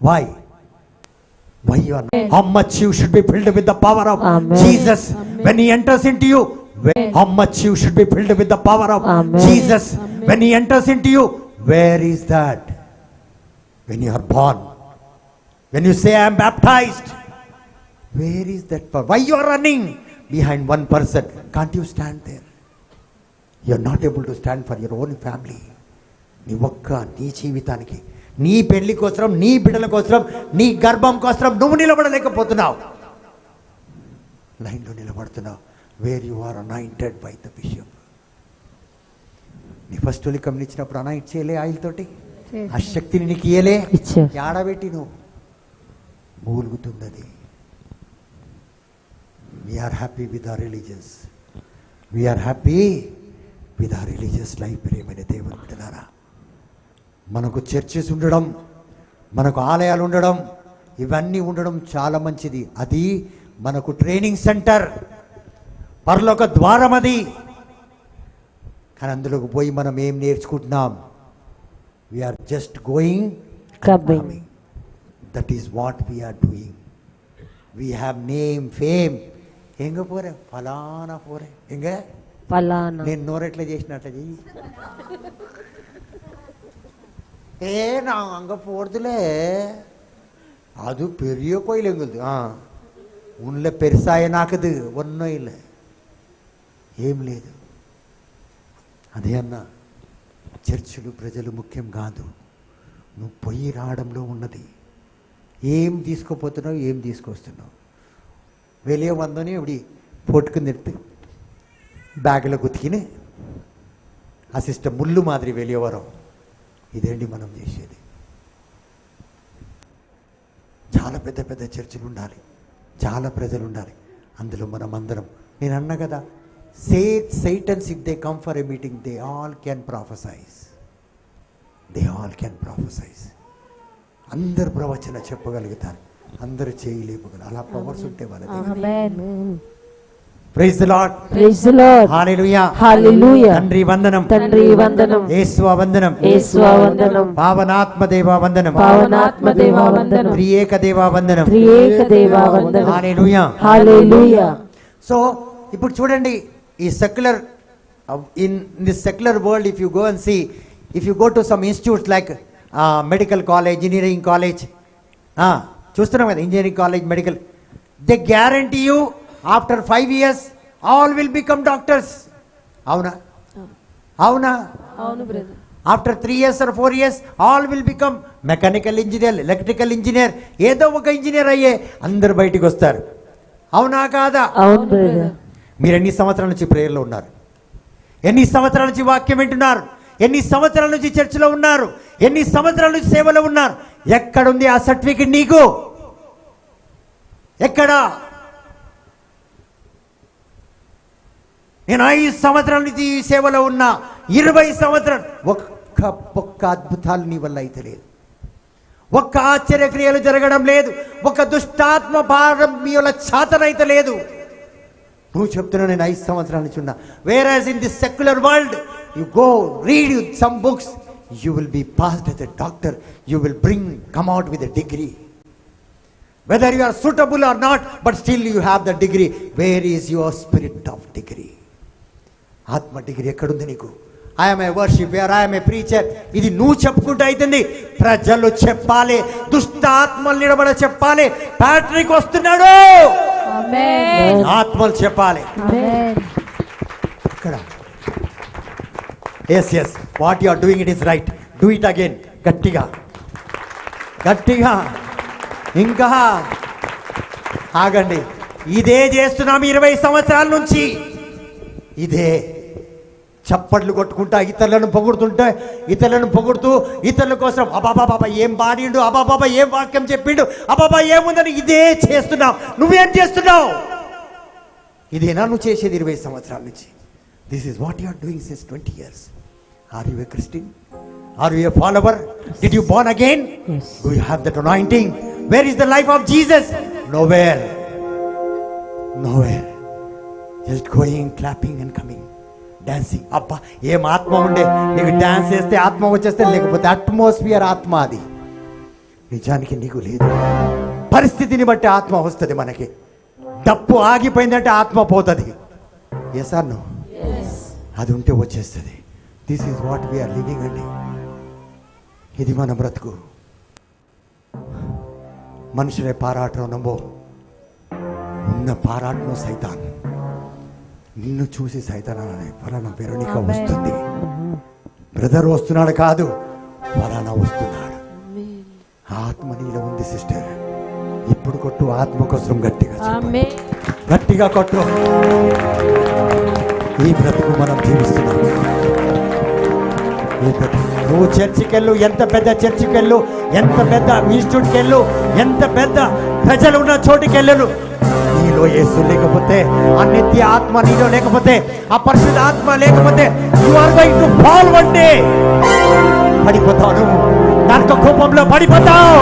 Why you are not? How much you should be filled with the power of Amen. Jesus when he enters into you. How much you should be filled with the power of Amen. Jesus when he enters into you. Where is that? When you are born, when you say I am baptized, where is that power? Why you are running behind one person? Can't you stand there? You are not able to stand for your own family. నీ జీవితానికి, నీ పెళ్లి కోసం, నీ బిడ్డల కోసం, నీ గర్భం కోసం నువ్వు నిలబడలేకపోతున్నావు. లైన్లో నిలబడుతున్నావు. Where you are anointed by the bishop. నీ ఫస్ట్ లికం ఇచ్చినప్పుడు అనాయింట్ చేయలే ఆయిల్ తోటి? ఆ శక్తిని నీకు ఇయ్యలే? ఇచ్చాడు. ఆడబెట్టి నువ్వు మూలుగుతుంది అది. We are happy with our religious. We are happy with our religious life. ప్రియమైన దేవుని బిడ్డలారా, మనకు చర్చెస్ ఉండడం, మనకు ఆలయాలు ఉండడం, ఇవన్నీ ఉండడం చాలా మంచిది. అది మనకు ట్రైనింగ్ సెంటర్, పరలోక ద్వారం అది. కానీ అందులోకి పోయి మనం ఏం నేర్చుకుంటున్నాం? We are just going, coming. That is what we are doing. We have name, fame. ఎంగ పోరే, ఫలానా పోరే, ఎంగ ఫలానా. నేను నోరెట్లా చేసినట్ల చెయ్యి. நான் அங்கே போகிறதுல அது பெரிய கோயில் எங்குது. உள்ள பெருசாக నాకదు ఒన్నం இல்லை, ఏం లేదు. అదే అన్న, చర్చిలు ప్రజలు ముఖ్యం కాదు, నువ్వు పోయి రావడంలో ఉన్నది. ఏం తీసుకోపోతున్నావు, ఏం తీసుకొస్తున్నావు? வெளியே வந்தோன்னே இப்படி போட்டுக்குன்னு பேக்கில் குத்திக்கின்னு ఆ సిస్టమ్ ముళ్ళు మాదిరి வெளியே వరం. ఇదేంటి మనం చేసేది? చాలా పెద్ద పెద్ద చర్చిలు ఉండాలి, చాలా ప్రజలు ఉండాలి, అందులో మనం అందరం. నేను అన్నా కదా, Satans if they come for a meeting, they all can prophesize. They all can prophesize. అందరు ప్రవచన చెప్పగలుగుతారు, అందరూ చేయలేపగలరు. అలా పవర్స్ ఉంటే వాళ్ళది. Praise the lord. Praise the lord. Hallelujah. Hallelujah. తండ్రి వందనం, తండ్రి వందనం, యేసువా వందనం, యేసువా వందనం, పావనాత్మ దేవా వందనం, పావనాత్మ దేవా వందనం, త్రియేక దేవా వందనం. త్రియేక దేవా వందనం. హల్లెలూయా. హల్లెలూయా. సో ఇప్పుడు చూడండి, ఈ secular in this secular world, if you go and see, if you go to some institutes like medical college, engineering college, చూస్తున్నాం కదా, engineering college, medical, they guarantee you after 5 years all will become doctors. అవునా? అవునా? అవును brother. After 3 years or 4 years all will become mechanical engineer, electrical engineer, ఏదో ఒక ఇంజనీర్ అయ్యే అందరు బయటికి వస్తారు. అవునా కాదా? అవును బ్రదర్. మీరు ఎన్ని సంవత్సరాల నుంచి ప్రేయర్లో ఉన్నారు? ఎన్ని సంవత్సరాల నుంచి వాక్యం వింటున్నారు? ఎన్ని సంవత్సరాల నుంచి చర్చిలో ఉన్నారు? ఎన్ని సంవత్సరాల నుంచి సేవలో ఉన్నారు? ఎక్కడుంది ఆ సర్టిఫికెట్ నీకు? ఎక్కడా? నేను 5 సంవత్సరాల నుంచి ఈ సేవలో ఉన్నా, 20 సంవత్సరాలు, ఒక్క అద్భుతాలు నీ వల్ల అయితే లేదు, ఒక్క ఆశ్చర్యక్రియలు జరగడం లేదు, ఒక దుష్టాత్మ భారం మీ వల్ల చాతనైతే లేదు. నువ్వు చెప్తున్నావు నేను 5 సంవత్సరాల నుంచి ఉన్నా. Where in this secular world you go read some books, you will be passed as a doctor, you will come out with a degree. Whether you are suitable or not, but still you have the degree. Where is your spirit of degree? ఆత్మ డిగ్రీ ఎక్కడుంది నీకు? I'm a worshipper, I'm a preacher, ఇది నువ్వు చెప్పుకుంటూ అవుతుంది. ప్రజలు చెప్పాలి, దుష్ట ఆత్మలు నిలబడ చెప్పాలి, ప్యాట్రిక్ వస్తున్నాడు, ఆమేన్. ఆత్మలు చెప్పాలి. ఆమేన్. ఇక్కడ yes yes what you are doing it is right, do it again. గట్టిగా గట్టిగా. ఇంకా ఆగండి. ఇదే చేస్తున్నాము 20 సంవత్సరాల నుంచి. ఇదే చప్పట్లు కొట్టుకుంటా, ఇతరులను పొగుడుతుంటే, ఇతరులను పొగుడుతూ, ఇతరుల కోసం అబాబాబా ఏం పాడిండు, అబాబాబా ఏం వాక్యం చెప్పిండు, అబాబా ఏముందని ఇదే చేస్తున్నావు. నువ్వేం చేస్తున్నావు? ఇదేనా నువ్వు చేసేది 20 సంవత్సరాల నుంచి? This is what you are doing since 20 years. Are you a Christian? Are you a follower? Did you born again? Yes. Do you have that anointing? Where is the life of Jesus? Nowhere. Nowhere. Just going, clapping and coming, dancing. అబ్బా ఏం ఆత్మ ఉండే నీకు! డాన్స్ చేస్తే ఆత్మ వచ్చేస్తే, లేకపోతే అట్మాస్ఫియర్ ఆత్మ. అది నిజానికి నీకు లేదు. పరిస్థితిని బట్టి ఆత్మ వస్తుంది మనకి. డప్పు ఆగిపోయిందంటే ఆత్మ పోతుంది. Yes or no? అది ఉంటే వచ్చేస్తుంది. This is what we are living అండి. ఇది మన బ్రతుకు. మనుషులే పారాటం నమ్మో, ఉన్న పారాటం సైతాన్. నిన్ను చూసి సైతాన్ అనే ఫలానా వెరోనిక వస్తుంది, బ్రదర్ వస్తున్నాడు కాదు, ఫలానా వస్తున్నాడు. ఆత్మ నీలో ఉంది సిస్టర్. ఇప్పుడు కొట్టు, ఆత్మ కోసం గట్టిగా చెప్పు. ఆమేన్. గట్టిగా కొట్టు. ఈ బ్రతుకు మనం జీవిస్తున్నాం. ఈ బ్రతుకు. నువ్వు చర్చికి వెళ్ళు, ఎంత పెద్ద చర్చికి వెళ్ళు, ఎంత పెద్ద ఇన్స్టిట్యూట్కి వెళ్ళు, ఎంత పెద్ద ప్రజలు ఉన్న చోటుకి వెళ్ళు, నీలో యేసు లేకపోతే, ఆ నిత్య ఆత్మ నీలో లేకపోతే, ఆ పరిశుద్ధ ఆత్మ లేకపోతే, you are going to fall one day. పడిపోతావు, నువ్వు నరక కోపంలో పడిపోతావు.